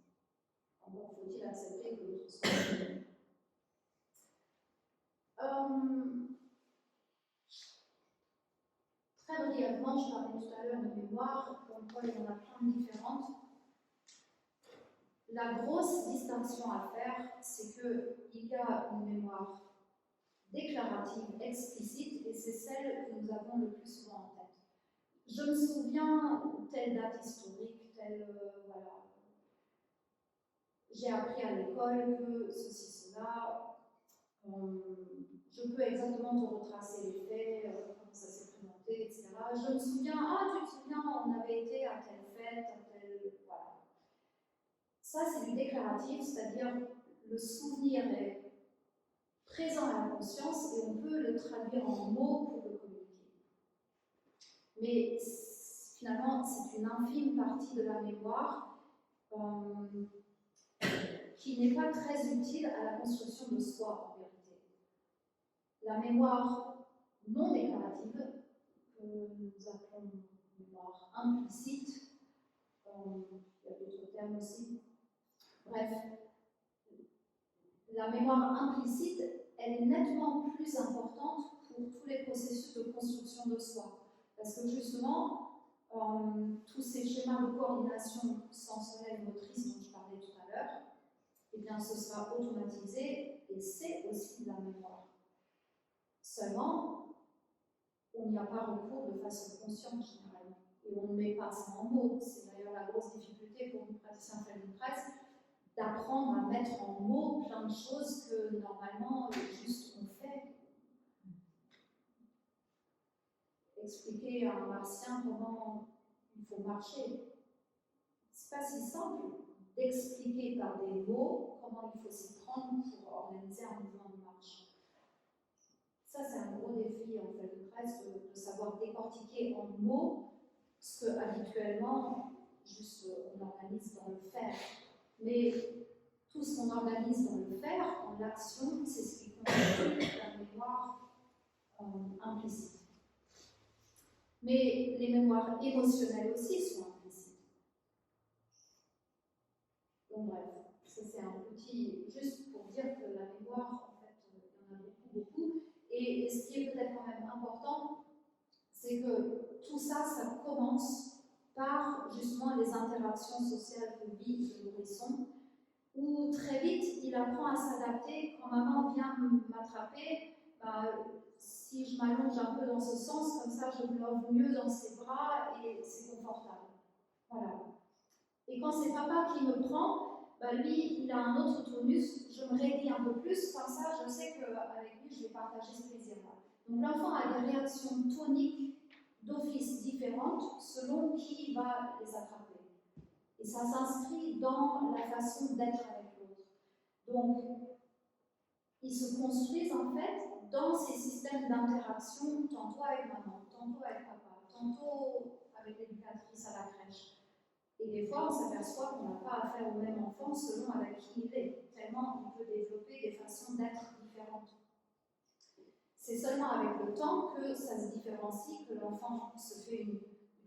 Encore faut-il accepter que l'autre soit autonome. Très brièvement, je parlais tout à l'heure de mémoire, pour le il y en a plein de différentes. La grosse distinction à faire, c'est qu'il y a une mémoire déclarative, explicite, et c'est celle que nous avons le plus souvent en tête. Je me souviens telle date historique, telle, voilà. J'ai appris à l'école que ceci, cela. Je peux exactement te retracer les faits, comment ça s'est présenté, etc. Je me souviens, tu te souviens, on avait été à telle fête, à telle. Voilà. Ça, c'est du déclaratif, c'est-à-dire le souvenir est présent à la conscience et on peut le traduire en mots pour le communiquer. Mais finalement, c'est une infime partie de la mémoire qui n'est pas très utile à la construction de soi, en vérité. La mémoire non déclarative, que nous appelons mémoire implicite, il y a d'autres termes aussi. Bref, la mémoire implicite, elle est nettement plus importante pour tous les processus de construction de soi. Parce que justement, tous ces schémas de coordination sensorielle et motrice dont je parlais tout à l'heure, eh bien, ce sera automatisé et c'est aussi de la mémoire. Seulement, on n'y a pas recours de façon consciente généralement. Et on ne met pas ça en mots. C'est d'ailleurs la grosse difficulté pour nous praticiens Feldenkrais, d'apprendre à mettre en mots plein de choses que normalement, juste on fait. Expliquer à un martien comment il faut marcher. C'est pas si simple d'expliquer par des mots comment il faut s'y prendre pour organiser un mouvement de marche. Ça, c'est un gros défi en fait de savoir décortiquer en mots ce que habituellement, juste on organise dans le faire. Mais tout ce qu'on organise dans le faire, en l'action, c'est ce qui constitue la mémoire implicite. Mais les mémoires émotionnelles aussi sont implicites. Donc bref, ça c'est un petit, juste pour dire que la mémoire, en fait, il y en a beaucoup. Et ce qui est peut-être quand même important, c'est que tout ça, ça commence par justement les interactions sociales que vit le nourrisson, où très vite il apprend à s'adapter. Quand maman vient m'attraper, si je m'allonge un peu dans ce sens, comme ça je me love mieux dans ses bras et c'est confortable. Voilà. Et quand c'est papa qui me prend, lui il a un autre tonus, je me raidis un peu plus, comme ça je sais qu'avec lui je vais partager ce plaisir-là. Donc l'enfant a des réactions toniques d'office différentes selon qui va les attraper. Et ça s'inscrit dans la façon d'être avec l'autre. Donc, ils se construisent en fait dans ces systèmes d'interaction, tantôt avec maman, tantôt avec papa, tantôt avec l'éducatrice à la crèche. Et des fois, on s'aperçoit qu'on n'a pas affaire au même enfant selon avec qui il est, tellement il peut développer des façons d'être différentes. C'est seulement avec le temps que ça se différencie, que l'enfant se fait une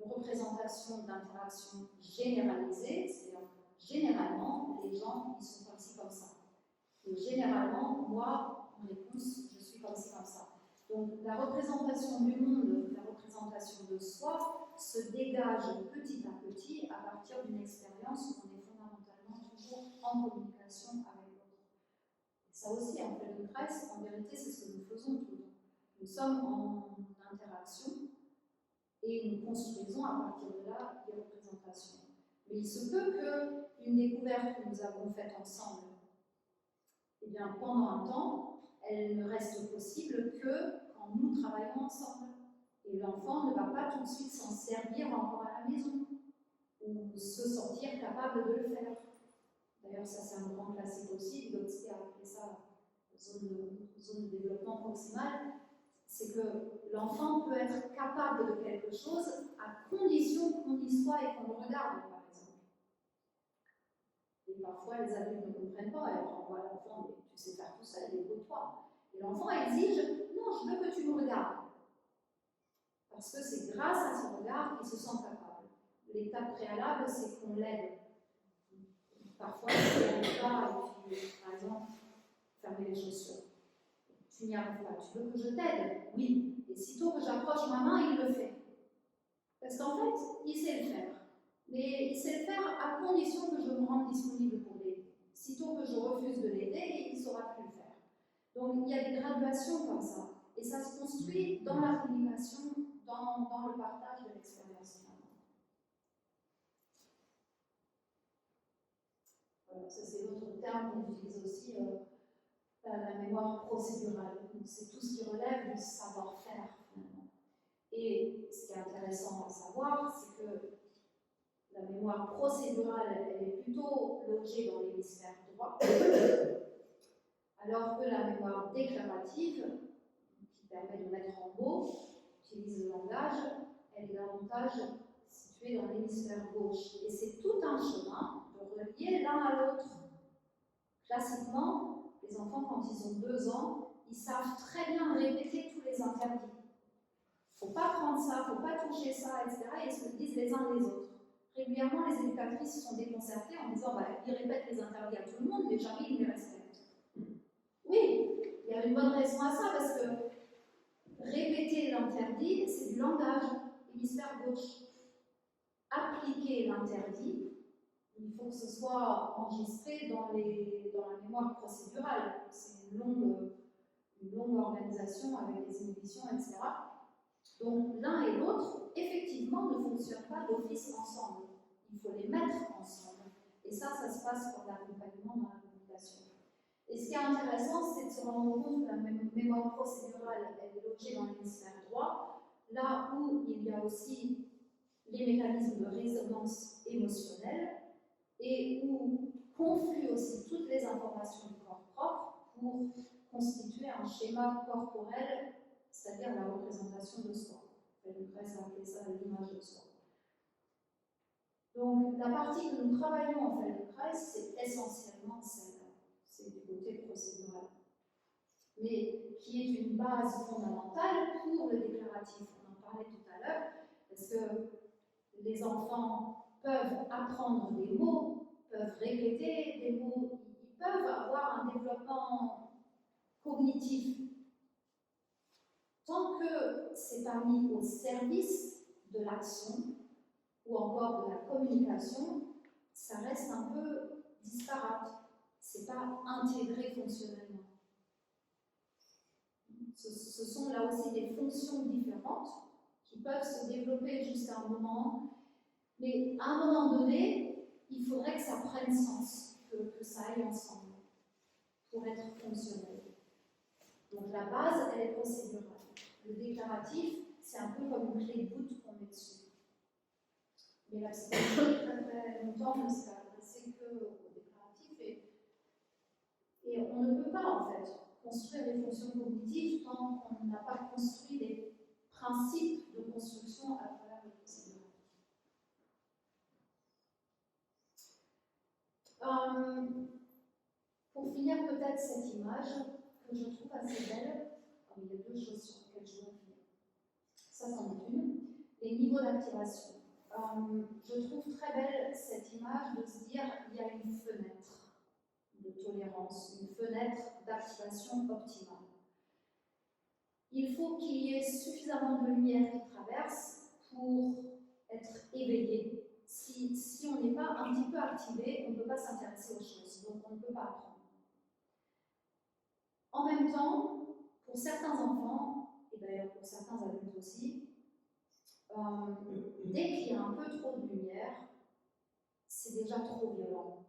représentation d'interaction généralisée, c'est-à-dire généralement, les gens, ils sont comme ci, comme ça. Et généralement, moi, en réponse, je suis comme ci, comme ça. Donc la représentation du monde, la représentation de soi, se dégage petit à petit à partir d'une expérience où on est fondamentalement toujours en communication avec l'autre. Et ça aussi, en Feldenkrais, en vérité, c'est ce que nous faisons tout le temps. Nous sommes en interaction et nous construisons à partir de là des représentations. Mais il se peut qu'une découverte que nous avons faite ensemble, eh bien, pendant un temps, elle ne reste possible que quand quand nous travaillons ensemble. Et l'enfant ne va pas tout de suite s'en servir encore à la maison ou se sentir capable de le faire. D'ailleurs, ça c'est un grand classique aussi, Vygotsky a appelé ça zone de développement proximal, c'est que l'enfant peut être capable de quelque chose à condition qu'on y soit et qu'on le regarde, par exemple. Et parfois, les adultes ne comprennent pas, et alors on voit l'enfant, mais tu sais faire tout ça, débrouille-toi. Et l'enfant exige, non, je veux que tu me regardes. Parce que c'est grâce à ce regard qu'il se sent capable. L'étape préalable, c'est qu'on l'aide. Parfois, il n'y arrive pas, et puis, par exemple, fermer les chaussures. Tu n'y arrives pas. Tu veux que je t'aide? Oui. Et sitôt que j'approche ma main, il le fait. Parce qu'en fait, il sait le faire. Mais il sait le faire à condition que je me rende disponible pour l'aider. Sitôt que je refuse de l'aider, il ne saura plus le faire. Donc, il y a des graduations comme ça. Et ça se construit dans la communication, dans le partage de l'expérience. Voilà, ça c'est l'autre terme qu'on utilise aussi, la mémoire procédurale. C'est tout ce qui relève du savoir-faire, finalement. Et ce qui est intéressant à savoir, c'est que la mémoire procédurale, elle est plutôt logée dans l'hémisphère droit, alors que la mémoire déclarative, qui permet de mettre en mots, utilise le langage, elle est davantage située dans l'hémisphère gauche. Et c'est tout un chemin de relier l'un à l'autre. Classiquement, les enfants, quand ils ont 2 ans, ils savent très bien répéter tous les interdits. Il ne faut pas prendre ça, il ne faut pas toucher ça, etc. Et ils se le disent les uns les autres. Régulièrement, les éducatrices sont déconcertées en disant ils répètent les interdits à tout le monde, mais jamais ils les respectent. Oui, il y a une bonne raison à ça, parce que répéter l'interdit, c'est du langage, hémisphère gauche. Appliquer l'interdit, il faut que ce soit enregistré dans la mémoire procédurale. C'est une longue organisation avec des inhibitions, etc. Donc l'un et l'autre, effectivement, ne fonctionnent pas d'office ensemble. Il faut les mettre ensemble. Et ça se passe pour l'accompagnement dans la communication. Et ce qui est intéressant, c'est de se rendre compte que la mémoire procédurale elle est logée dans l'hémisphère droit, là où il y a aussi les mécanismes de résonance émotionnelle et où confluent aussi toutes les informations du corps propre pour constituer un schéma corporel, c'est-à-dire la représentation de soi. Feldenkrais a appelé ça l'image de soi. Donc, la partie que nous travaillons en Feldenkrais, c'est essentiellement celle-là. C'est du côté procédural. Mais qui est une base fondamentale pour le déclaratif. On en parlait tout à l'heure, parce que les enfants peuvent apprendre des mots, peuvent répéter des mots, ils peuvent avoir un développement cognitif. Tant que c'est pas mis au service de l'action ou encore de la communication, ça reste un peu disparate. C'est pas intégré fonctionnellement. Ce sont là aussi des fonctions différentes qui peuvent se développer jusqu'à un moment, mais à un moment donné, il faudrait que ça prenne sens, que ça aille ensemble pour être fonctionnel. Donc la base, elle est procédurale. Le déclaratif, c'est un peu comme une clé de voûte qu'on met dessus. Mais la psychologie, très longtemps, ne s'est adressée qu'au déclaratif et on ne peut pas, en fait, construire des fonctions cognitives tant qu'on n'a pas construit les principes de construction à travers le procédure. Pour finir, peut-être cette image que je trouve assez belle. Il y a 2 choses sur lesquelles je veux finir. Ça, c'en est une. Les niveaux d'activation. Je trouve très belle cette image de se dire il y a une fenêtre de tolérance, une fenêtre d'activation optimale. Il faut qu'il y ait suffisamment de lumière qui traverse pour être éveillé. Si on n'est pas un petit peu activé, on ne peut pas s'intéresser aux choses, donc on ne peut pas apprendre. En même temps, pour certains enfants, et d'ailleurs pour certains adultes aussi, dès qu'il y a un peu trop de lumière, c'est déjà trop violent.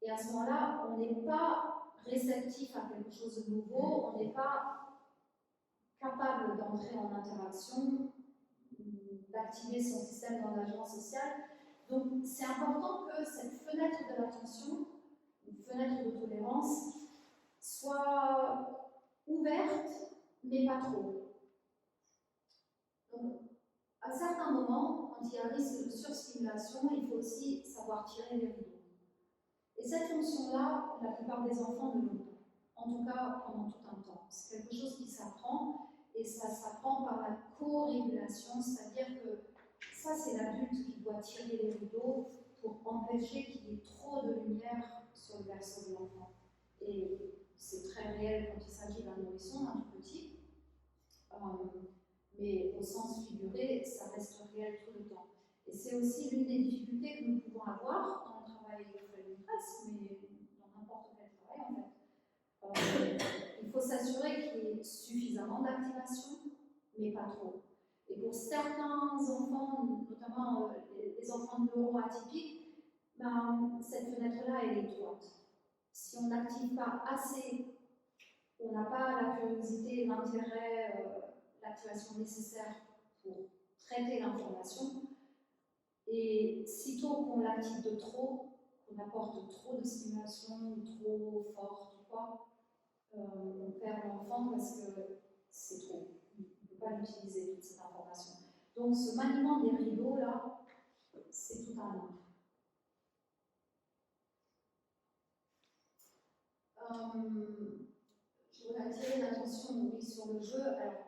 Et à ce moment-là, on n'est pas réceptif à quelque chose de nouveau, on n'est pas capable d'entrer en interaction, d'activer son système d'engagement social. Donc c'est important que cette fenêtre de l'attention, une fenêtre de tolérance, soit ouverte, mais pas trop. Donc, à certains moments, quand il y a un risque de surstimulation, il faut aussi savoir tirer les rideaux. Et cette fonction-là, la plupart des enfants ne l'ont pas. En tout cas, pendant tout un temps. C'est quelque chose qui s'apprend, et ça s'apprend par la co-régulation, c'est-à-dire que ça, c'est l'adulte qui doit tirer les rideaux pour empêcher qu'il y ait trop de lumière sur le berceau de l'enfant. Et c'est très réel quand il s'agit d'un nourrisson, d'un tout petit. Mais au sens figuré, ça reste réel tout le temps. Et c'est aussi l'une des difficultés que nous pouvons avoir dans le travail de Feldenkrais, mais dans n'importe quel travail en fait. Il faut s'assurer qu'il y ait suffisamment d'activation, mais pas trop. Et pour certains enfants, notamment les enfants neuroatypiques, ben, cette fenêtre-là, elle est étroite. Si on n'active pas assez, on n'a pas la curiosité, l'intérêt, l'activation nécessaire pour traiter l'information, et sitôt qu'on l'active de trop, qu'on apporte trop de stimulation, trop forte ou quoi, on perd l'enfant parce que c'est trop. On ne peut pas l'utiliser, toute cette information. Donc ce maniement des rideaux, là, c'est tout un art. Je voudrais attirer l'attention, oui, sur le jeu. Alors,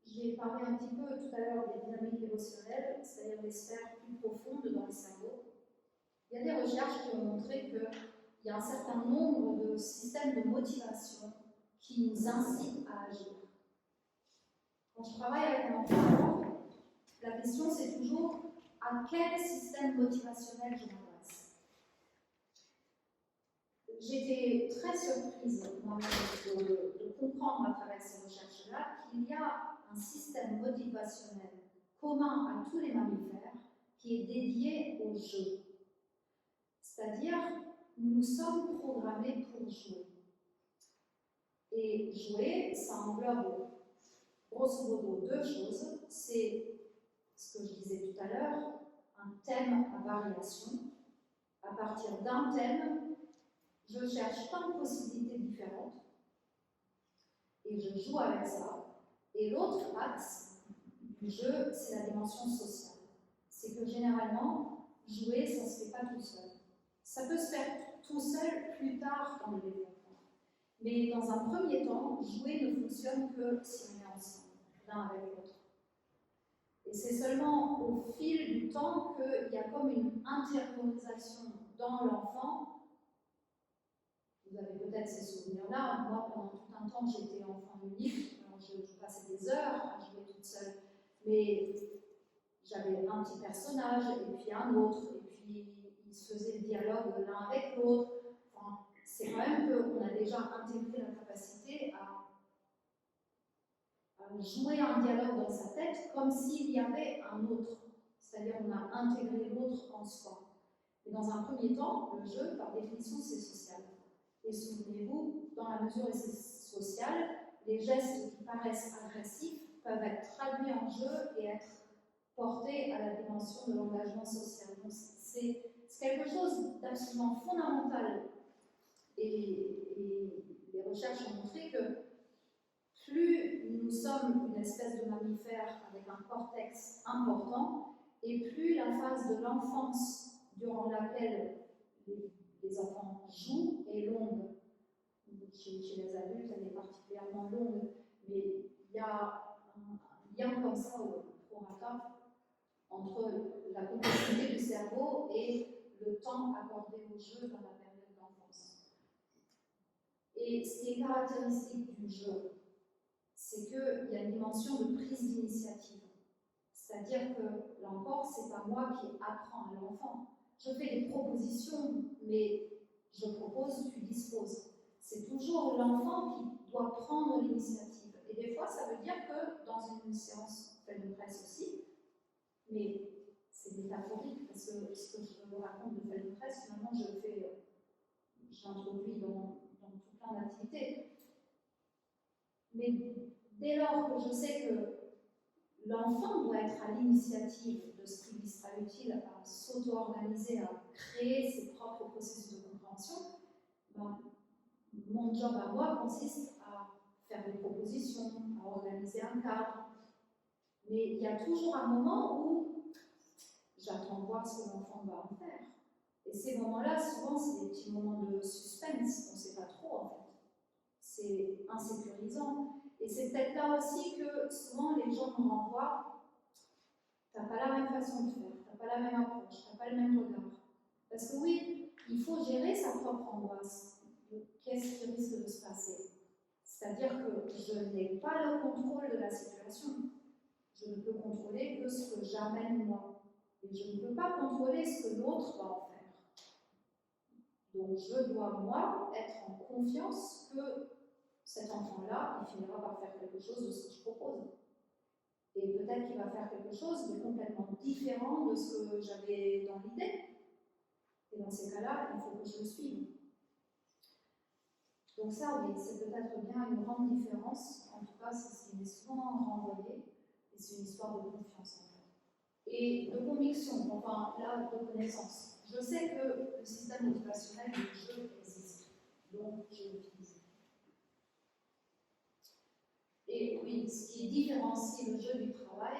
j'ai parlé un petit peu tout à l'heure des dynamiques émotionnelles, c'est-à-dire des sphères plus profondes dans le cerveau. Il y a des recherches qui ont montré qu'il y a un certain nombre de systèmes de motivation qui nous incitent à agir. Quand je travaille avec un enfant, la question c'est toujours à quel système motivationnel je m'adresse. J'étais très surprise moi-même de comprendre à travers ces recherches-là qu'il y a un système motivationnel commun à tous les mammifères qui est dédié au jeu. C'est-à-dire, nous sommes programmés pour jouer. Et jouer, ça englobe grosso modo deux choses. C'est ce que je disais tout à l'heure, un thème à variation. À partir d'un thème, je cherche plein de possibilités différentes et je joue avec ça. Et l'autre axe du jeu, c'est la dimension sociale. C'est que généralement, jouer, ça ne se fait pas tout seul. Ça peut se faire tout seul plus tard dans le développement. Mais dans un premier temps, jouer ne fonctionne que si on est ensemble, l'un avec l'autre. Et c'est seulement au fil du temps qu'il y a comme une intériorisation dans l'enfant. Vous avez peut-être ces souvenirs-là. Moi, pendant tout un temps, j'étais enfant unique. Alors, je passais des heures à jouer toute seule. Mais j'avais un petit personnage, et puis un autre, et puis ils se faisaient le dialogue l'un avec l'autre. Enfin, c'est quand même qu'on a déjà intégré la capacité à jouer un dialogue dans sa tête comme s'il y avait un autre. C'est-à-dire qu'on a intégré l'autre en soi. Et dans un premier temps, le jeu, par définition, c'est social. Et souvenez-vous, dans la mesure où c'est social, les gestes qui paraissent agressifs peuvent être traduits en jeu et être portés à la dimension de l'engagement social. Donc c'est quelque chose d'absolument fondamental. Et les recherches ont montré que plus nous sommes une espèce de mammifère avec un cortex important, et plus la phase de l'enfance durant laquelle les enfants jouent est longue. Chez les adultes, elle est particulièrement longue, mais il y a un lien comme ça au prorata entre la complexité du cerveau et le temps accordé au jeu dans la période d'enfance. Et ce qui est caractéristique du jeu, c'est qu'il y a une dimension de prise d'initiative. C'est-à-dire que, là encore, c'est pas moi qui apprends à l'enfant. Je fais des propositions, mais je propose, tu disposes. C'est toujours l'enfant qui doit prendre l'initiative. Et des fois, ça veut dire que dans une séance Feldenkrais aussi, mais c'est métaphorique, parce que ce que je vous raconte de Feldenkrais, finalement, je l'introduis dans tout plein d'activités. Mais dès lors que je sais que l'enfant doit être à l'initiative de ce qui lui sera utile à s'auto-organiser, à créer ses propres processus de compréhension, ben, mon job à moi consiste à faire des propositions, à organiser un cadre. Mais il y a toujours un moment où j'attends de voir ce que l'enfant va en faire. Et ces moments-là, souvent, c'est des petits moments de suspense, on ne sait pas trop en fait. C'est insécurisant. Et c'est peut-être là aussi que souvent les gens me renvoient, tu n'as pas la même façon de faire, tu n'as pas la même approche, tu n'as pas le même regard. Parce que oui, il faut gérer sa propre angoisse. Qu'est-ce qui risque de se passer? C'est-à-dire que je n'ai pas le contrôle de la situation. Je ne peux contrôler que ce que j'amène moi. Et je ne peux pas contrôler ce que l'autre va en faire. Donc je dois, moi, être en confiance que cet enfant-là, il finira par faire quelque chose de ce que je propose. Et peut-être qu'il va faire quelque chose de complètement différent de ce que j'avais dans l'idée. Et dans ces cas-là, il faut que je le suive. Donc ça, oui, c'est peut-être bien une grande différence. En tout cas, c'est ce qui m'est souvent renvoyé. Et c'est une histoire de confiance, en fait. Et de conviction, enfin, là, de connaissance. Je sais que le système motivationnel du jeu existe. Donc, je l'utilise. Et oui, ce qui différencie le jeu du travail,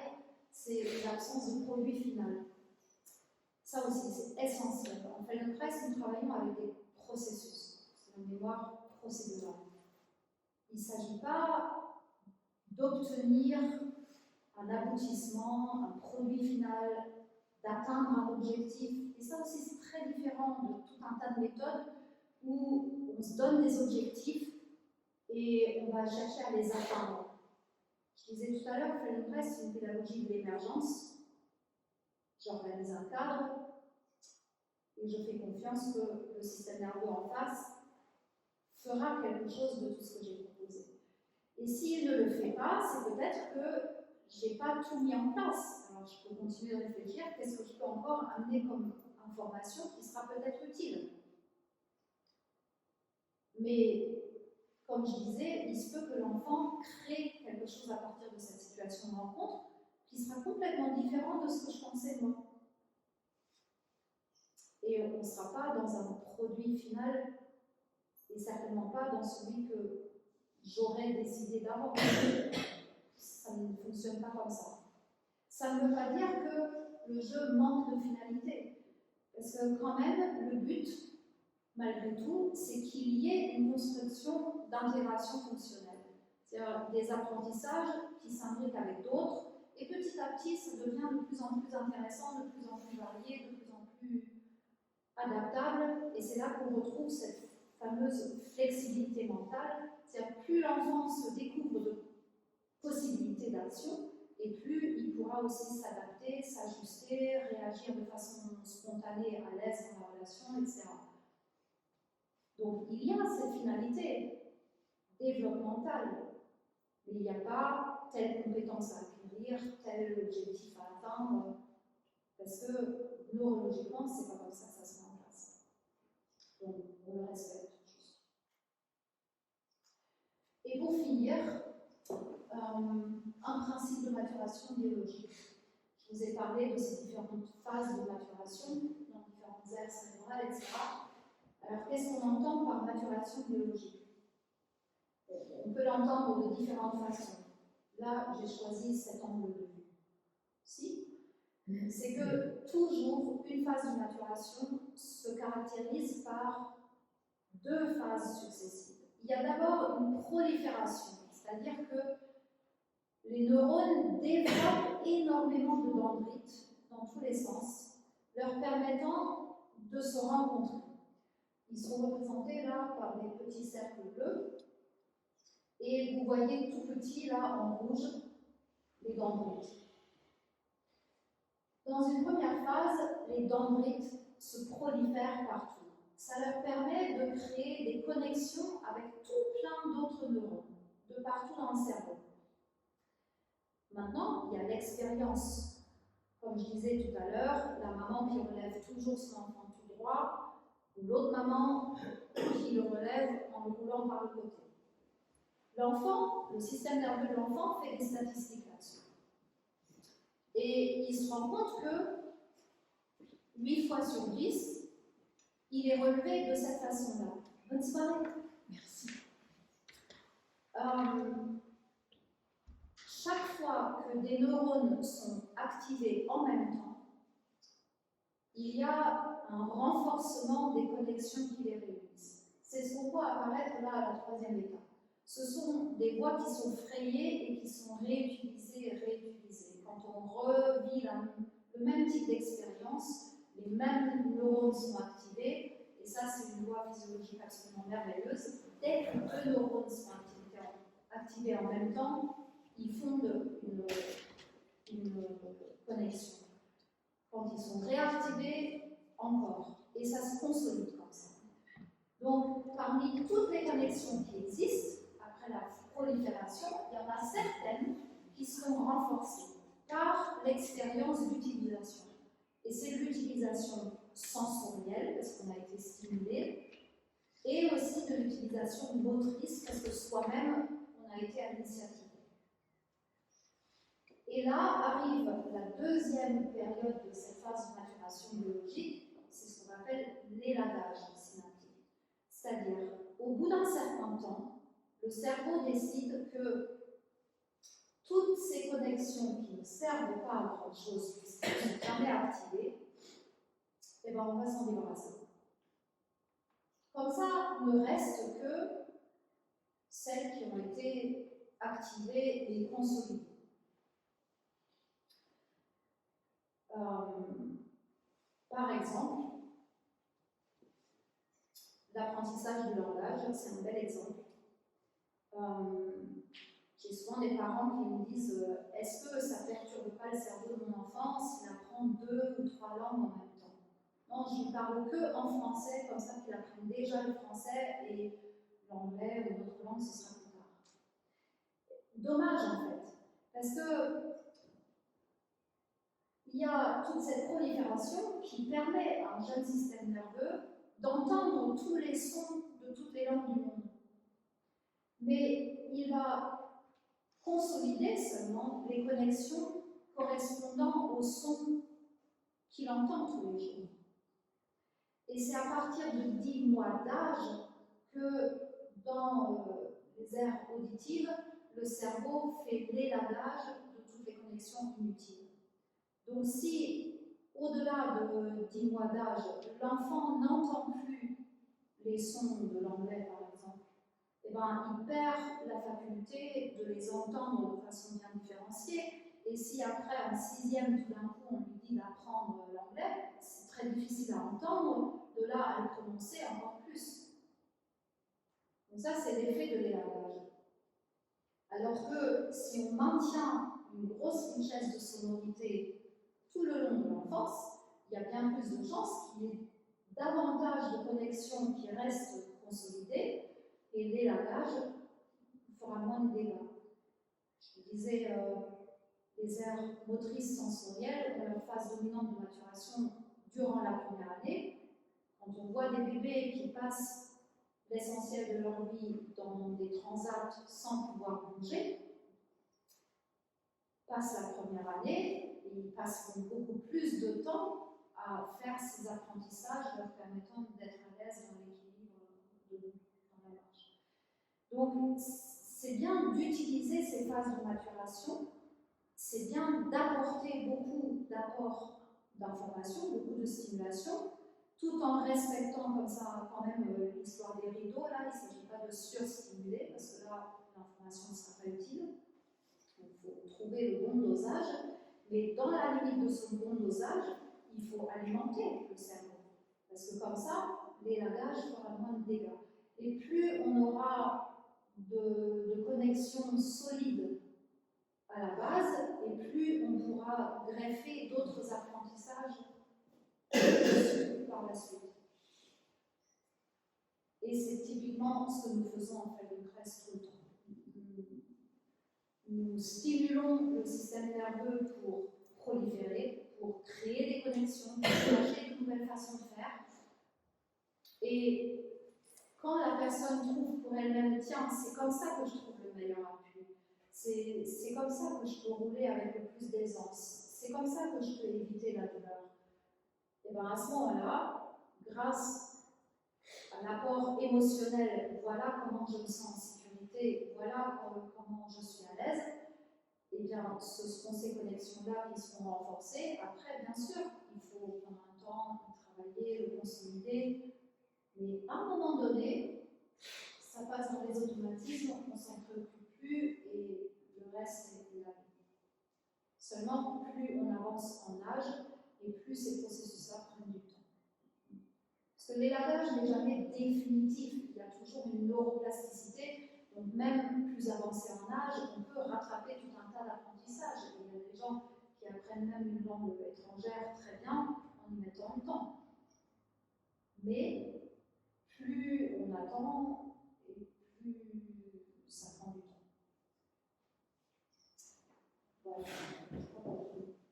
c'est l'absence de produit final. Ça aussi, c'est essentiel. En Feldenkrais, nous travaillons avec des processus. C'est la mémoire procédurale. Il ne s'agit pas d'obtenir un aboutissement, un produit final, d'atteindre un objectif. Et ça aussi, c'est très différent de tout un tas de méthodes où on se donne des objectifs et on va chercher à les atteindre. Je disais tout à l'heure, Feldenkrais, c'est une pédagogie de l'émergence. J'organise un cadre et je fais confiance que le système nerveux en face fera quelque chose de tout ce que j'ai proposé. Et s'il ne le fait pas, c'est peut-être que je n'ai pas tout mis en place. Alors je peux continuer de réfléchir, qu'est-ce que je peux encore amener comme information qui sera peut-être utile. Mais comme je disais, il se peut que l'enfant crée quelque chose à partir de cette situation de rencontre qui sera complètement différent de ce que je pensais moi. Et on ne sera pas dans un produit final et certainement pas dans celui que j'aurais décidé d'avant. Ça ne fonctionne pas comme ça. Ça ne veut pas dire que le jeu manque de finalité. Parce que quand même, le but, malgré tout, c'est qu'il y ait une construction d'intégration fonctionnelle. C'est-à-dire des apprentissages qui s'imbriquent avec d'autres, et petit à petit, ça devient de plus en plus intéressant, de plus en plus varié, de plus en plus adaptable, et c'est là qu'on retrouve cette fameuse flexibilité mentale, c'est-à-dire plus l'enfant se découvre de possibilités d'action, et plus il pourra aussi s'adapter, s'ajuster, réagir de façon spontanée, à l'aise dans la relation, etc. Donc il y a cette finalité développementale, mais il n'y a pas telle compétence à acquérir, tel objectif à atteindre, parce que neurologiquement, c'est pas comme ça que ça se met en place. Donc on le respecte. Et pour finir, un principe de maturation biologique. Je vous ai parlé de ces différentes phases de maturation, dans différentes aires cérébrales, etc. Alors, qu'est-ce qu'on entend par maturation biologique? On peut l'entendre de différentes façons. Là, j'ai choisi cet angle de vue. Si? C'est que toujours, une phase de maturation se caractérise par deux phases successives. Il y a d'abord une prolifération, c'est-à-dire que les neurones développent énormément de dendrites dans tous les sens, leur permettant de se rencontrer. Ils sont représentés là par des petits cercles bleus, et vous voyez tout petit là en rouge les dendrites. Dans une première phase, les dendrites se prolifèrent partout. Ça leur permet de créer des connexions avec tout plein d'autres neurones, de partout dans le cerveau. Maintenant, il y a l'expérience. Comme je disais tout à l'heure, la maman qui relève toujours son enfant tout droit, ou l'autre maman qui le relève en le roulant par le côté. L'enfant, le système nerveux de l'enfant fait des statistiques là-dessus. Et il se rend compte que 8 fois sur 10, il est relevé de cette façon-là. Bonne soirée. Merci. Chaque fois que des neurones sont activés en même temps, il y a un renforcement des connexions qui les réunissent. C'est ce qu'on voit apparaître là à la troisième étape. Ce sont des voies qui sont frayées et qui sont réutilisées et réutilisées. Quand on revit le même type d'expérience, les mêmes neurones sont activés, et ça c'est une loi physiologique absolument merveilleuse. Dès que deux neurones sont activés en même temps, ils fondent une connexion. Quand ils sont réactivés, encore. Et ça se consolide comme ça. Donc, parmi toutes les connexions qui existent, après la prolifération, il y en a certaines qui seront renforcées par l'expérience d'utilisation. Et c'est l'utilisation sensorielle, parce qu'on a été stimulé, et aussi de l'utilisation motrice, parce que soi-même, on a été à l'initiative. Et là arrive la deuxième période de cette phase de maturation biologique, c'est ce qu'on appelle l'élagage synaptique. C'est-à-dire, au bout d'un certain temps, le cerveau décide que toutes ces connexions qui ne servent pas à grand chose, puisqu'elles ne sont jamais activées, eh ben on va s'en débarrasser. Comme ça, ne reste que celles qui ont été activées et consolidées. Par exemple, l'apprentissage du langage, c'est un bel exemple. J'ai souvent des parents qui me disent est-ce que ça ne perturbe pas le cerveau de mon enfant s'il apprend 2 ou 3 langues en même temps? Non, je ne parle que en français, comme ça qu'il apprenne déjà le français et l'anglais ou d'autres langues, ce sera plus tard. Dommage en fait, parce que il y a toute cette prolifération qui permet à un jeune système nerveux d'entendre tous les sons de toutes les langues du monde. Mais il va consolider seulement les connexions correspondant aux sons qu'il entend tous les jours. Et c'est à partir de 10 mois d'âge que dans les aires auditives, le cerveau fait l'élagage de toutes les connexions inutiles. Donc si, au-delà de 10 mois d'âge, l'enfant n'entend plus les sons de l'anglais, par exemple, eh ben, il perd la faculté de les entendre de façon bien différenciée. Et si après, en 6e, tout d'un coup, on lui dit d'apprendre l'anglais, c'est très difficile à entendre, de là à le prononcer encore plus. Donc ça, c'est l'effet de l'élagage. Alors que si on maintient une grosse richesse de sonorité tout le long de l'enfance, il y a bien plus de chances qu'il y ait davantage de connexions qui restent consolidées et l'élagage fera moins de dégâts. Je vous disais, les aires motrices sensorielles ont leur phase dominante de maturation durant la première année. Quand on voit des bébés qui passent l'essentiel de leur vie dans des transats sans pouvoir bouger, passent la première année, et ils passeront beaucoup plus de temps à faire ces apprentissages leur permettant d'être à l'aise dans l'équilibre dans la marche. Donc, c'est bien d'utiliser ces phases de maturation, c'est bien d'apporter beaucoup d'apports d'informations, beaucoup de stimulation, tout en respectant comme ça quand même l'histoire des rideaux. Là, il ne s'agit pas de surstimuler, parce que là, l'information ne sera pas utile. Il faut trouver le bon dosage, mais dans la limite de ce bon dosage, il faut alimenter le cerveau. Parce que comme ça, l'élagage fera moins de dégâts. Et plus on aura de connexions solides à la base, et plus on pourra greffer d'autres apprentissages par la suite. Et c'est typiquement ce que nous faisons en fait de presse tout le temps. Nous stimulons le système nerveux pour proliférer, pour créer des connexions, pour changer de nouvelles façons de faire. Et quand la personne trouve pour elle-même, tiens, c'est comme ça que je trouve le le meilleur appui. C'est comme ça que je peux rouler avec le plus d'aisance. C'est comme ça que je peux éviter la douleur. Et bien à ce moment-là, grâce à l'apport émotionnel, voilà comment je me sens en sécurité, voilà comment je suis à l'aise, et bien ce seront ces connexions-là qui seront renforcées. Après, bien sûr, il faut prendre un temps, travailler, le consolider, mais à un moment donné, ça passe dans les automatismes, on ne s'en préoccupe plus et le reste est la vie. Seulement, plus on avance en âge et plus ces processus-là prennent du temps. Parce que l'élagage n'est jamais définitif, il y a toujours une neuroplasticité, donc même plus avancé en âge, on peut rattraper tout un tas d'apprentissages. Et il y a des gens qui apprennent même une langue étrangère très bien en y mettant le temps. Mais plus on attend, et plus ça prend du temps. Voilà.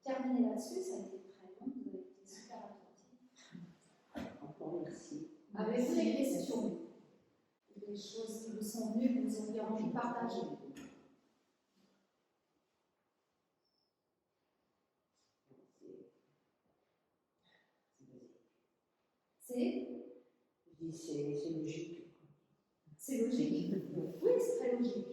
Terminer là-dessus, ça a été très long, vous avez été super attentifs. Encore merci. Avez-vous des questions? Des choses qui vous sont venues, que vous auriez envie de partager? C'est Je dis c'est logique. logique. Oui, c'est très logique.